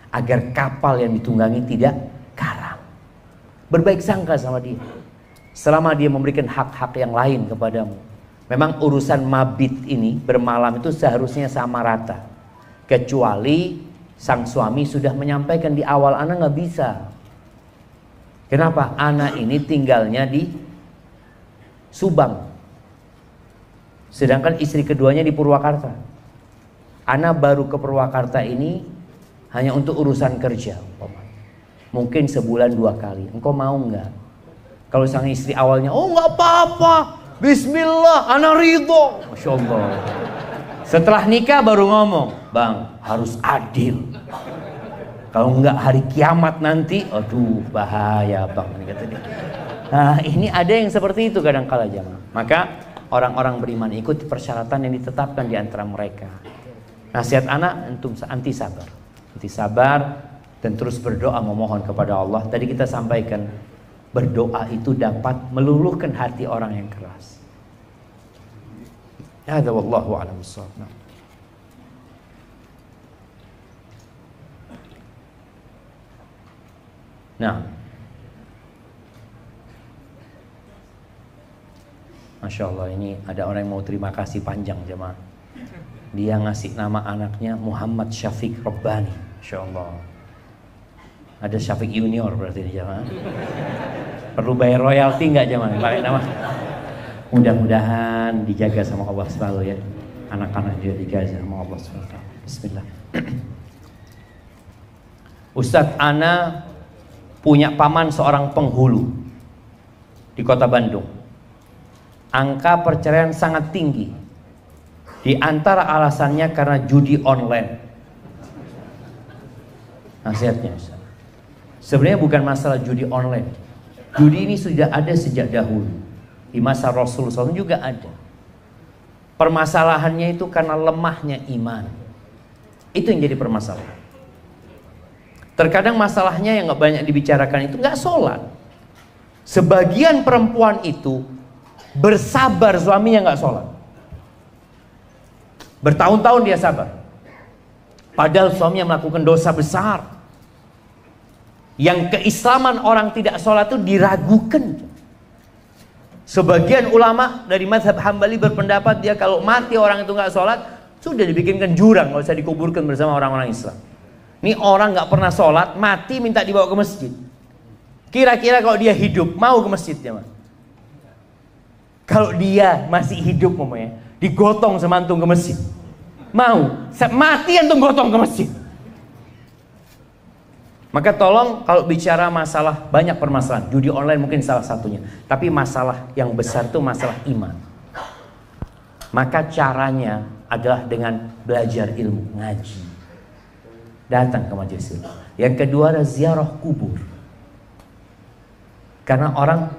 agar kapal yang ditunggangi tidak karam. Berbaik sangka sama dia. Selama dia memberikan hak-hak yang lain kepadamu. Memang urusan mabit ini, bermalam itu seharusnya sama rata. Kecuali sang suami sudah menyampaikan di awal, ana nggak bisa. Kenapa? Ana ini tinggalnya di Subang, sedangkan istri keduanya di Purwakarta. Ana baru ke Purwakarta ini hanya untuk urusan kerja, mungkin sebulan 2 kali. Engkau mau nggak? Kalau sang istri awalnya, oh nggak apa-apa, Bismillah, ana ridho, Masya Allah. Setelah nikah baru ngomong, bang harus adil. Kalau nggak hari kiamat nanti, aduh bahaya bang. Nah ini ada yang seperti itu kadang-kala jamaah. Maka orang-orang beriman ikut persyaratan yang ditetapkan di antara mereka. Nasihat anak, antum anti sabar dan terus berdoa memohon kepada Allah. Tadi kita sampaikan, berdoa itu dapat meluluhkan hati orang yang keras. Hadza wallahu a'lam bissawab. Nah, Masya Allah, ini ada orang yang mau terima kasih panjang jemaah. Dia ngasih nama anaknya Muhammad Syafiq Rabbani. Masya Allah. Ada Syafiq Junior berarti ini jemaah. Perlu bayar royalti nggak jemaah pakai nama? Mudah-mudahan dijaga sama Allah selalu ya. Anak-anak juga dijaga sama Allah SWT. Bismillah. Ustadz ana punya paman seorang penghulu di kota Bandung. Angka perceraian sangat tinggi. Di antara alasannya karena judi online. Nasihatnya Ustaz. Sebenarnya bukan masalah judi online. Judi ini sudah ada sejak dahulu. Di masa Rasulullah SAW juga ada. Permasalahannya itu karena lemahnya iman. Itu yang jadi permasalahan. Terkadang masalahnya yang gak banyak dibicarakan itu gak sholat. Sebagian perempuan itu bersabar suaminya gak sholat. Bertahun-tahun dia sabar. Padahal suaminya melakukan dosa besar. Yang keislaman orang tidak sholat itu diragukan. Sebagian ulama dari mazhab Hambali berpendapat dia kalau mati orang itu gak sholat, sudah dibikinkan jurang, gak usah dikuburkan bersama orang-orang Islam. Ini orang gak pernah sholat, mati minta dibawa ke masjid. Kira-kira kalau dia hidup, mau ke masjid ya mas? Kalau dia masih hidup namanya, digotong sama antum ke masjid, mau? Mati antum gotong ke masjid. Maka tolong kalau bicara masalah, banyak permasalahan. Judi online mungkin salah satunya. Tapi masalah yang besar itu masalah iman. Maka caranya adalah dengan belajar ilmu, ngaji. Datang ke majelis ilmu. Yang kedua adalah ziarah kubur. Karena orang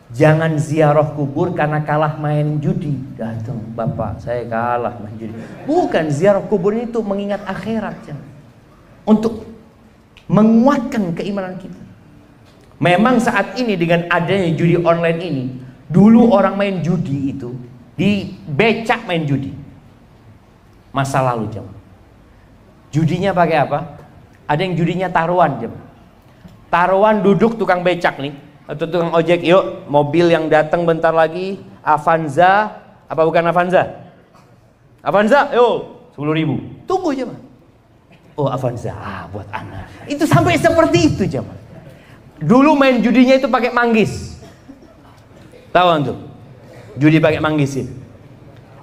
jangan ziarah kubur karena kalah main judi. Datang, bapak saya kalah main judi. Bukan, ziarah kubur itu mengingat akhirat. Untuk menguatkan keimanan kita. Memang saat ini dengan adanya judi online ini, dulu orang main judi itu di becak main judi. Masa lalu jam. Judinya pakai apa? Ada yang judinya taruhan jam. Taruhan duduk tukang becak nih atau tukang ojek, yuk mobil yang datang bentar lagi Avanza, apa bukan Avanza? Avanza, yuk 10.000. Tunggu aja Mas. Oh Avanza, buat anak. Itu sampai seperti itu zaman. Dulu main judinya itu pakai manggis. Tahu antum? Judi pakai manggis itu.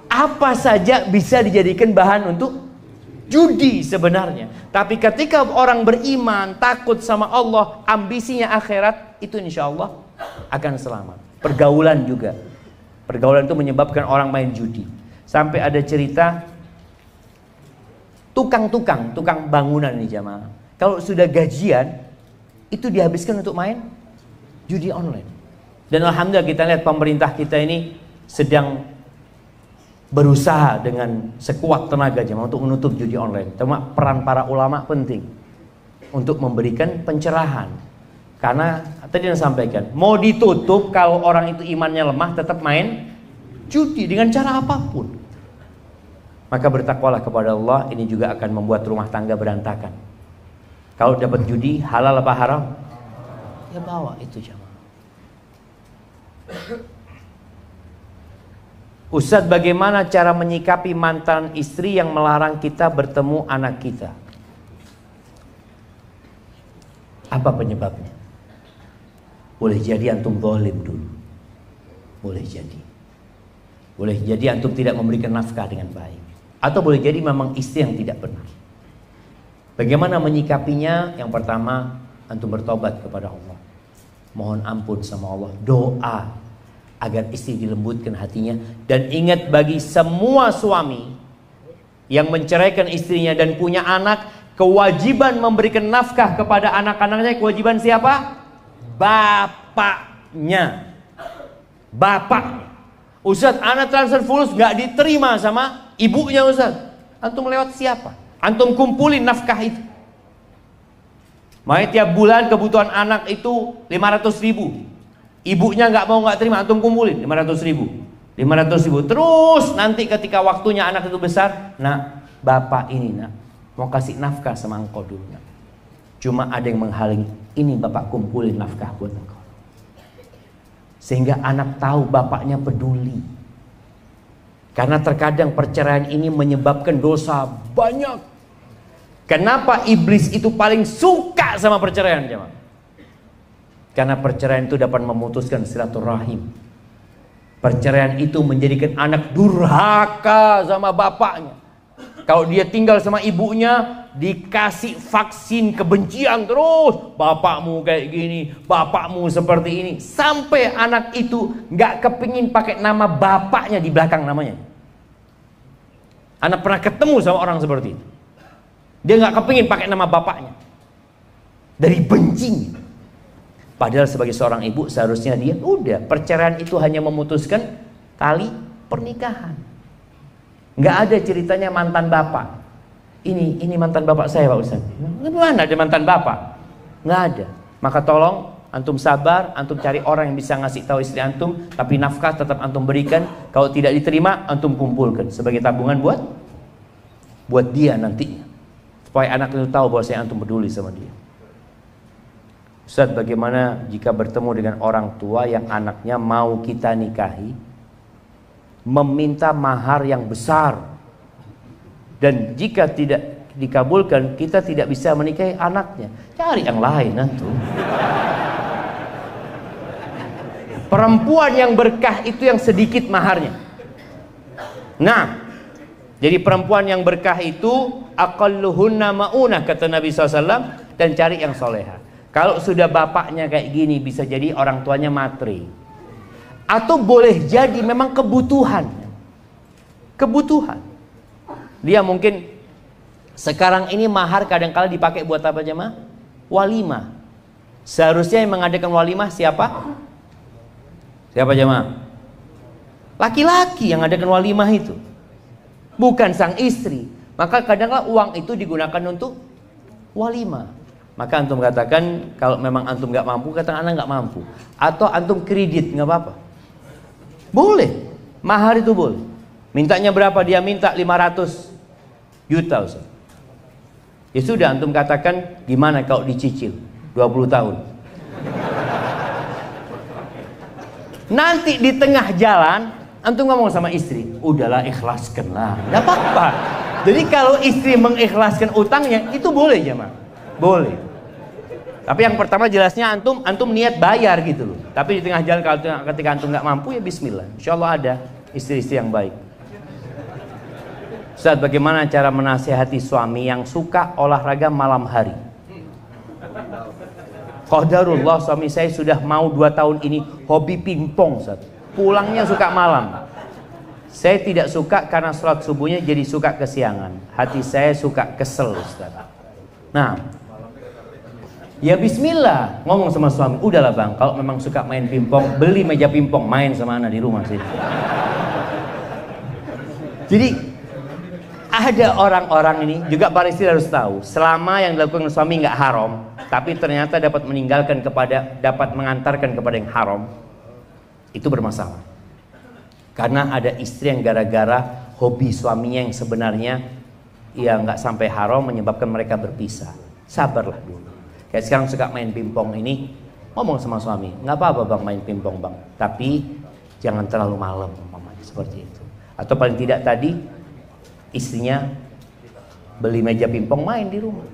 Apa saja bisa dijadikan bahan untuk judi sebenarnya. Tapi ketika orang beriman, takut sama Allah, ambisinya akhirat, itu insya Allah akan selamat. Pergaulan juga. Pergaulan itu menyebabkan orang main judi. Sampai ada cerita tukang bangunan nih jamaah. Kalau sudah gajian, itu dihabiskan untuk main judi online. Dan alhamdulillah kita lihat pemerintah kita ini sedang berusaha dengan sekuat tenaga jamaah untuk menutup judi online. Cuma peran para ulama penting untuk memberikan pencerahan. Karena tadi yang sampaikan, mau ditutup kalau orang itu imannya lemah tetap main judi dengan cara apapun. Maka bertakwalah kepada Allah, ini juga akan membuat rumah tangga berantakan. Kalau dapat judi, halal apa haram? Ya bawa itu jamaah. Ustadz, bagaimana cara menyikapi mantan istri yang melarang kita bertemu anak kita? Apa penyebabnya? Boleh jadi antum zalim dulu. Boleh jadi. Boleh jadi antum tidak memberikan nafkah dengan baik. Atau boleh jadi memang istri yang tidak benar. Bagaimana menyikapinya? Yang pertama, antum bertobat kepada Allah. Mohon ampun sama Allah. Doa agar istri dilembutkan hatinya. Dan ingat bagi semua suami yang menceraikan istrinya dan punya anak, kewajiban memberikan nafkah kepada anak-anaknya, kewajiban siapa? Bapaknya. Bapak. Ustadz, anak transfer fulus gak diterima sama ibunya Ustadz. Antum lewat siapa? Antum kumpulin nafkah itu. Makanya tiap bulan kebutuhan anak itu 500.000. Ibunya nggak mau, nggak terima, antum kumpulin 500.000. 500.000. Terus nanti ketika waktunya anak itu besar, nah bapak ini nak mau kasih nafkah sama engkau dulu nak. Cuma ada yang menghalangi. Ini bapak kumpulin nafkah buat engkau. Sehingga anak tahu bapaknya peduli. Karena terkadang perceraian ini menyebabkan dosa banyak. Kenapa iblis itu paling suka sama perceraian, jemaah? Karena perceraian itu dapat memutuskan silaturahim. Perceraian itu menjadikan anak durhaka sama bapaknya. Kalau dia tinggal sama ibunya, dikasih vaksin kebencian terus. Bapakmu kayak gini, bapakmu seperti ini. Sampai anak itu gak kepingin pakai nama bapaknya di belakang namanya. Anak pernah ketemu sama orang seperti itu. Dia gak kepingin pakai nama bapaknya. Dari bencinya. Padahal sebagai seorang ibu seharusnya dia, udah, perceraian itu hanya memutuskan tali pernikahan. Nggak ada ceritanya mantan bapak. Ini mantan bapak saya, Pak Ustaz. Gimana ada mantan bapak? Nggak ada. Maka tolong antum sabar, antum cari orang yang bisa ngasih tahu istri antum, tapi nafkah tetap antum berikan. Kalau tidak diterima, antum kumpulkan sebagai tabungan buat dia nantinya. Supaya anak itu tahu bahwa saya antum peduli sama dia. Ustaz, bagaimana jika bertemu dengan orang tua yang anaknya mau kita nikahi, meminta mahar yang besar, dan jika tidak dikabulkan kita tidak bisa menikahi anaknya? Cari yang lain antum. Perempuan yang berkah itu yang sedikit maharnya. Nah, jadi perempuan yang berkah itu aqalluhunna maunah, kata Nabi SAW, dan cari yang soleha. Kalau sudah bapaknya kayak gini, bisa jadi orang tuanya matri. Atau boleh jadi memang kebutuhan. Dia mungkin sekarang ini mahar kadang-kala dipakai buat apa, jemaah? Walimah. Seharusnya yang mengadakan walimah siapa? Siapa, jemaah? Laki-laki yang mengadakan walimah itu, bukan sang istri. Maka kadang-kala uang itu digunakan untuk walimah. Maka antum katakan, kalau memang antum nggak mampu, katakan anak nggak mampu. Atau antum kredit, nggak apa-apa. Boleh, mahar itu boleh. Mintanya berapa? Dia minta 500 juta, Ustaz. Ya sudah, antum katakan gimana kalau dicicil 20 tahun. Nanti di tengah jalan antum ngomong sama istri, udahlah ikhlaskanlah, nggak apa-apa. Jadi kalau istri mengikhlaskan utangnya, itu boleh, jemaah. Boleh. Tapi yang pertama jelasnya antum niat bayar gitu loh. Tapi di tengah jalan ketika antum nggak mampu, ya bismillah. Insya Allah ada istri-istri yang baik. Ustaz, bagaimana cara menasihati suami yang suka olahraga malam hari? Qadarullah, suami saya sudah mau 2 tahun ini hobi pingpong, Ustaz. Pulangnya suka malam. Saya tidak suka karena sholat subuhnya jadi suka kesiangan. Hati saya suka kesel, Ustaz. Nah, ya bismillah, ngomong sama suami, udahlah bang, kalau memang suka main pingpong, beli meja pingpong, main sama anak di rumah sih. Jadi ada orang-orang ini juga para istri harus tahu, selama yang dilakukan suami nggak haram, tapi ternyata dapat mengantarkan kepada yang haram, itu bermasalah. Karena ada istri yang gara-gara hobi suaminya yang sebenarnya ya nggak sampai haram menyebabkan mereka berpisah. Sabarlah dulu. Kayak sekarang suka main pingpong ini, ngomong sama suami, nggak apa-apa bang main pingpong bang, tapi jangan terlalu malam, seperti itu. Atau paling tidak tadi istrinya beli meja pingpong, main di rumah.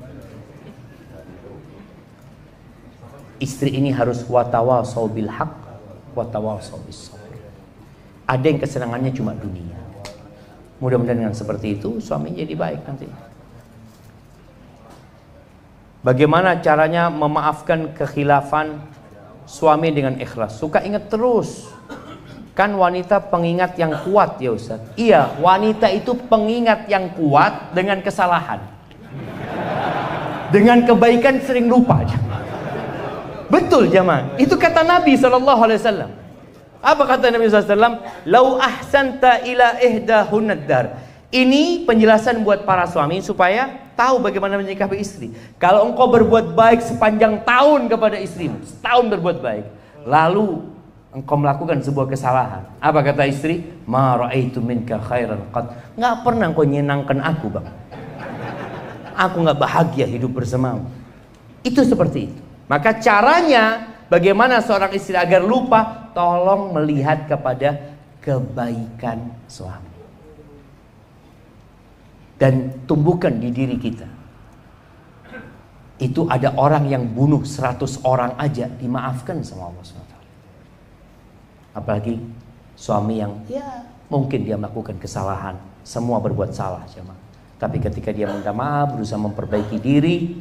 Istri ini harus watawasau bil haq, watawasau bis sabr. Ada yang kesenangannya cuma dunia. Mudah-mudahan dengan seperti itu suaminya jadi baik nanti. Bagaimana caranya memaafkan kekhilafan suami dengan ikhlas? Suka ingat terus. Kan wanita pengingat yang kuat ya Ustaz. Iya, wanita itu pengingat yang kuat dengan kesalahan. Dengan kebaikan sering lupa. Betul jemaah. Itu kata Nabi SAW. Apa kata Nabi SAW? Lau ahsanta ila ihdahunaddar. Ini penjelasan buat para suami supaya tahu bagaimana menyikapi istri. Kalau engkau berbuat baik sepanjang tahun kepada istrimu, setahun berbuat baik, lalu engkau melakukan sebuah kesalahan, apa kata istri? Ma ra'aitu minka khairan qad. Nggak pernah engkau nyenangkan aku bang. Aku nggak bahagia hidup bersamamu. Itu seperti itu. Maka caranya bagaimana seorang istri agar lupa? Tolong melihat kepada kebaikan suami. Dan tumbuhkan di diri kita. Itu ada orang yang bunuh 100 orang aja dimaafkan sama Allah SWT. Apalagi suami yang ya mungkin dia melakukan kesalahan. Semua berbuat salah, jemaah. Tapi ketika dia minta maaf, berusaha memperbaiki diri,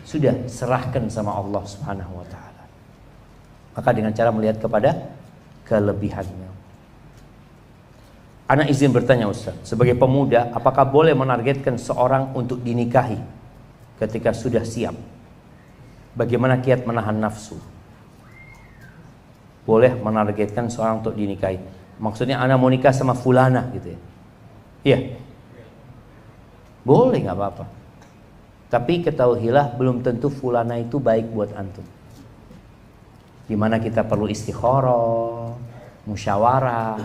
sudah serahkan sama Allah Subhanahu wa taala. Maka dengan cara melihat kepada kelebihannya. Ana izin bertanya Ustaz, sebagai pemuda, apakah boleh menargetkan seorang untuk dinikahi ketika sudah siap? Bagaimana kiat menahan nafsu? Boleh menargetkan seorang untuk dinikahi. Maksudnya ana mau nikah sama fulana gitu ya. Iya. Boleh, nggak apa-apa. Tapi ketahuilah belum tentu fulana itu baik buat antum. Dimana kita perlu istikharah, musyawarah.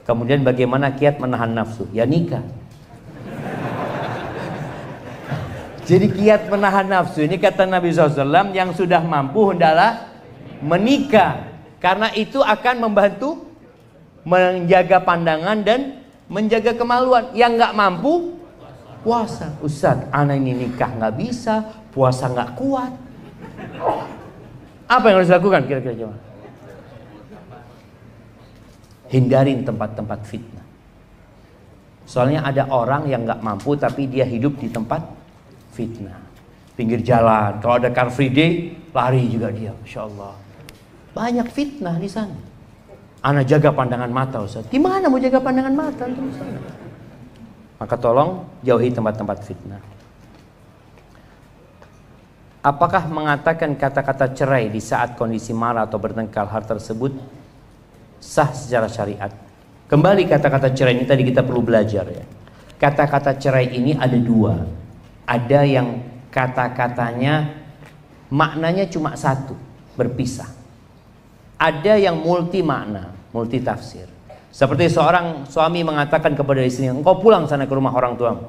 Kemudian bagaimana kiat menahan nafsu? Ya nikah. Jadi kiat menahan nafsu ini kata Nabi SAW, yang sudah mampu hendaklah menikah. Karena itu akan membantu menjaga pandangan dan menjaga kemaluan. Yang nggak mampu puasa. Ustaz, anak ini nikah nggak bisa, puasa nggak kuat. Apa yang harus dilakukan kira-kira jemaah? Hindarin tempat-tempat fitnah. Soalnya ada orang yang nggak mampu tapi dia hidup di tempat fitnah. Pinggir jalan, kalau ada Car Free Day, lari juga dia, Masya Allah. Banyak fitnah di sana. Anak jaga pandangan mata, Ustaz. Gimana mau jaga pandangan mata? Maka tolong jauhi tempat-tempat fitnah. Apakah mengatakan kata-kata cerai di saat kondisi marah atau bertengkar hal tersebut sah secara syariat? Kembali kata-kata cerai ini tadi kita perlu belajar ya. Kata-kata cerai ini ada dua. Ada yang kata-katanya maknanya cuma satu, berpisah. Ada yang multi makna, multi tafsir. Seperti seorang suami mengatakan kepada istrinya, engkau pulang sana ke rumah orang tuamu.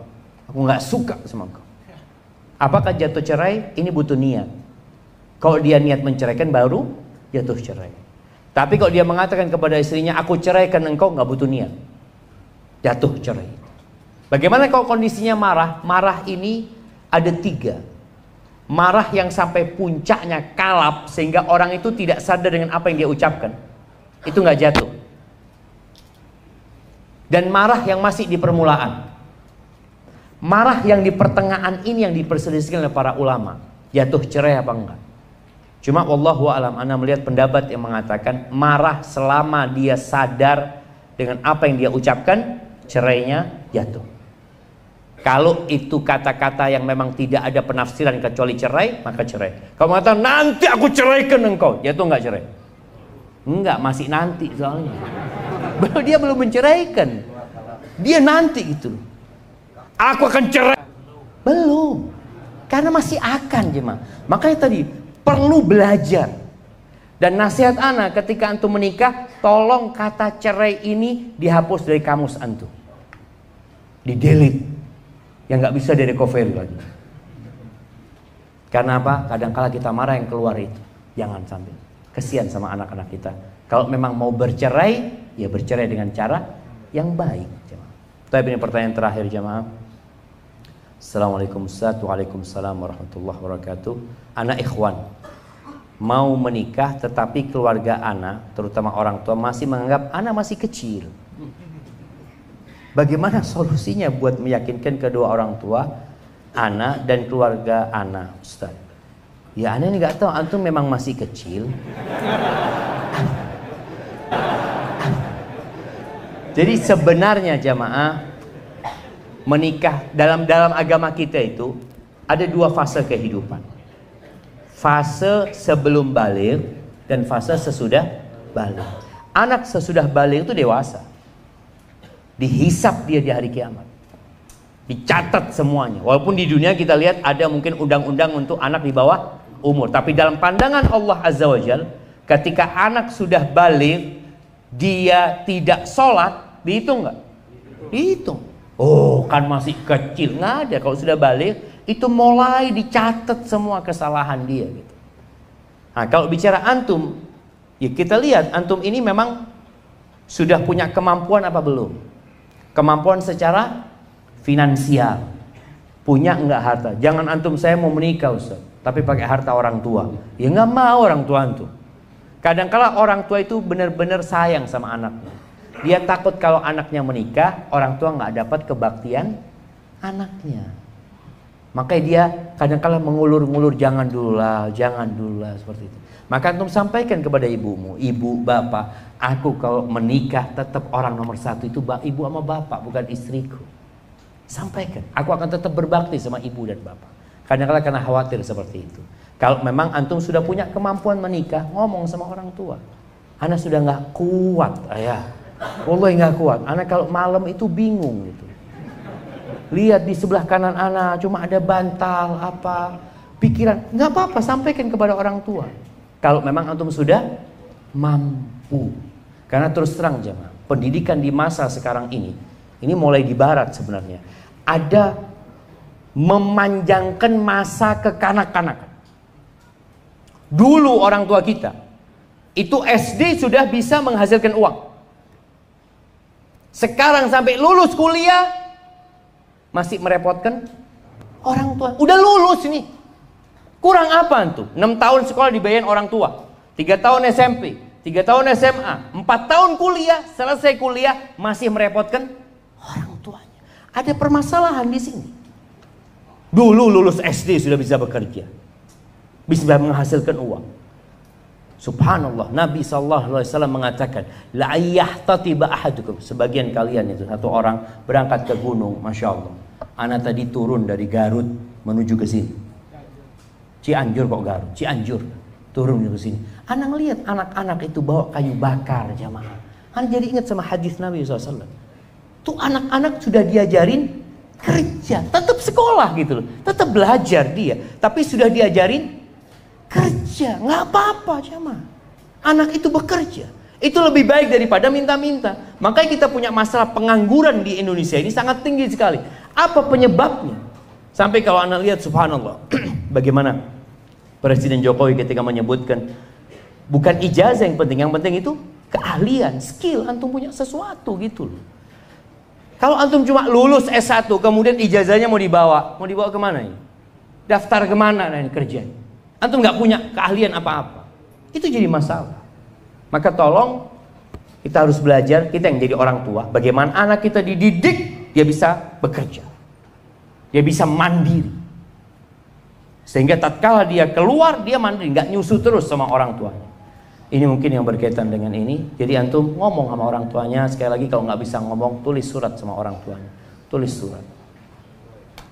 Aku nggak suka sama engkau. Apakah jatuh cerai? Ini butuh niat. Kalau dia niat menceraikan baru jatuh cerai. Tapi kalau dia mengatakan kepada istrinya, aku ceraikan engkau, nggak butuh niat, jatuh cerai. Bagaimana kalau kondisinya marah? Marah ini ada tiga. Marah yang sampai puncaknya kalap sehingga orang itu tidak sadar dengan apa yang dia ucapkan. Itu nggak jatuh. Dan marah yang masih di permulaan. Marah yang di pertengahan ini yang diperselisihkan oleh para ulama. Jatuh cerai apa enggak? Cuma wallahu alam, ana melihat pendapat yang mengatakan marah selama dia sadar dengan apa yang dia ucapkan, cerainya jatuh. Kalau itu kata-kata yang memang tidak ada penafsiran kecuali cerai, maka cerai. Kalau mengatakan nanti aku ceraikan engkau, jatuh enggak cerai? Enggak, masih nanti soalnya. Dia belum menceraikan. Dia nanti itu. Aku akan cerai. Belum. Karena masih akan jemaah. Makanya tadi perlu belajar. Dan nasihat anak ketika antum menikah, tolong kata cerai ini dihapus dari kamus antum. Di-delete. Yang nggak bisa di-recovery lagi. Karena apa? Kadang-kala kita marah yang keluar itu. Jangan sampai. Kesian sama anak-anak kita. Kalau memang mau bercerai, ya bercerai dengan cara yang baik. Tapi ini pertanyaan terakhir jemaah. Assalamualaikum Ustaz. Waalaikumsalam warahmatullahi wabarakatuh. Anak ikhwan mau menikah tetapi keluarga anak, terutama orang tua masih menganggap anak masih kecil. Bagaimana solusinya buat meyakinkan kedua orang tua, anak dan keluarga anak, Ustaz? Ya anak ini nggak tahu, antum memang masih kecil. Jadi sebenarnya jamaah, menikah dalam agama kita itu ada dua fase kehidupan. Fase sebelum baligh dan fase sesudah baligh. Anak sesudah baligh itu dewasa. Dihisap dia di hari kiamat. Dicatat semuanya. Walaupun di dunia kita lihat ada mungkin undang-undang untuk anak di bawah umur. Tapi dalam pandangan Allah Azza wa Jalla, ketika anak sudah baligh, dia tidak sholat, dihitung nggak? Dihitung. Oh kan masih kecil. Nggak ada. Kalau sudah baligh, itu mulai dicatat semua kesalahan dia gitu. Nah kalau bicara antum, Ya kita lihat antum ini memang sudah punya kemampuan apa belum? Kemampuan secara finansial. Punya enggak harta? Jangan antum saya mau menikah Ustaz, tapi pakai harta orang tua. Ya nggak mau orang tua antum. Kadang-kala orang tua itu benar-benar sayang sama anaknya. Dia takut kalau anaknya menikah, orang tua nggak dapat kebaktian anaknya. Makanya dia kadang-kala mengulur-ngulur, jangan dulu lah seperti itu. Maka antum sampaikan kepada ibumu, ibu, bapak, aku kalau menikah tetap orang nomor satu itu ibu sama bapak, bukan istriku. Sampaikan, aku akan tetap berbakti sama ibu dan bapak. Kadang-kala karena khawatir seperti itu. Kalau memang antum sudah punya kemampuan menikah, ngomong sama orang tua. Anak sudah nggak kuat, ayah. Wallahi nggak kuat. Anak kalau malam itu bingung gitu. Lihat di sebelah kanan anak cuma ada bantal apa, pikiran. Nggak apa-apa, sampaikan kepada orang tua. Kalau memang antum sudah mampu. Karena terus terang jemaah, pendidikan di masa sekarang ini mulai di barat sebenarnya. Ada memanjangkan masa kekanak-kanakan. Dulu orang tua kita itu SD sudah bisa menghasilkan uang. Sekarang sampai lulus kuliah masih merepotkan orang tua. Udah lulus nih. Kurang apa tuh? 6 tahun sekolah dibayarin orang tua, 3 tahun SMP, 3 tahun SMA, 4 tahun kuliah, selesai kuliah masih merepotkan orang tuanya. Ada permasalahan di sini. Dulu lulus SD sudah bisa bekerja, bisa menghasilkan uang. Subhanallah, Nabi SAW mengatakan, la yahtatiba ahadukum. Sebagian kalian itu, satu orang berangkat ke gunung, masya Allah. Anak tadi turun dari Garut menuju ke sini. Cianjur kok Garut, Cianjur turun ke sini. Anak lihat anak-anak itu bawa kayu bakar jamaah. Anak jadi ingat sama hadis Nabi SAW. Tuh anak-anak sudah diajarin kerja, tetap sekolah gitu loh, tetap belajar dia, tapi sudah diajarin kerja, nggak apa-apa jamaah. Anak itu bekerja, itu lebih baik daripada minta-minta. Makanya kita punya masalah pengangguran di Indonesia ini sangat tinggi sekali. Apa penyebabnya? Sampai kalau anak lihat subhanallah, bagaimana Presiden Jokowi ketika menyebutkan bukan ijazah yang penting itu keahlian, skill, antum punya sesuatu gitu loh. Kalau antum cuma lulus S1 kemudian ijazahnya mau dibawa kemana ini? Daftar kemana ini kerja? Antum nggak punya keahlian apa-apa, itu jadi masalah. Maka tolong kita harus belajar, kita yang jadi orang tua, bagaimana anak kita dididik dia bisa bekerja, dia bisa mandiri, sehingga tatkala dia keluar dia mandiri, nggak nyusu terus sama orang tuanya. Ini mungkin yang berkaitan dengan ini. Jadi antum ngomong sama orang tuanya. Sekali lagi kalau nggak bisa ngomong, tulis surat sama orang tuanya. Tulis surat.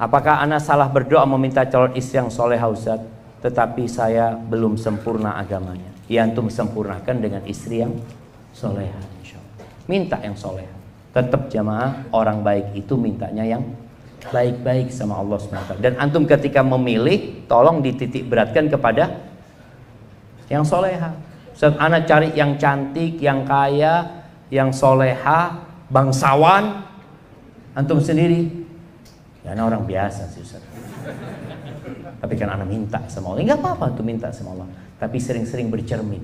Apakah anak salah berdoa meminta calon istri yang solehah Ustaz, tetapi saya belum sempurna agamanya? Ya antum sempurnakan dengan istri yang solehah, insyaallah. Minta yang solehah. Tetap jamaah, orang baik itu mintanya yang baik-baik sama Allah SWT. Dan antum ketika memilih, tolong dititik beratkan kepada yang solehah. Ustaz, anak cari yang cantik, yang kaya, yang soleha, bangsawan. Antum sendiri, ya anak orang biasa sih Ustaz. Tapi kan anak minta sama Allah. Enggak apa-apa antum minta sama Allah, tapi sering-sering bercermin.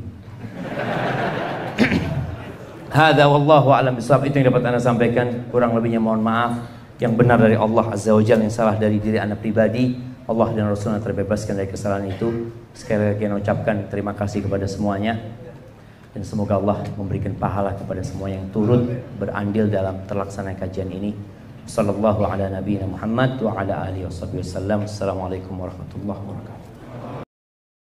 Hadza wallahu a'lam bishawab. Itu yang dapat anak sampaikan. Kurang lebihnya mohon maaf. Yang benar dari Allah Azza wa Jalla, yang salah dari diri anak pribadi. Allah dan Rasulnya terbebaskan dari kesalahan itu. Sekali lagi saya ucapkan terima kasih kepada semuanya, dan semoga Allah memberikan pahala kepada semua yang turut berandil dalam terlaksana kajian ini. Sallallahu ala nabiyina Muhammad wa ala alihi wasallam. Assalamualaikum warahmatullahi wabarakatuh.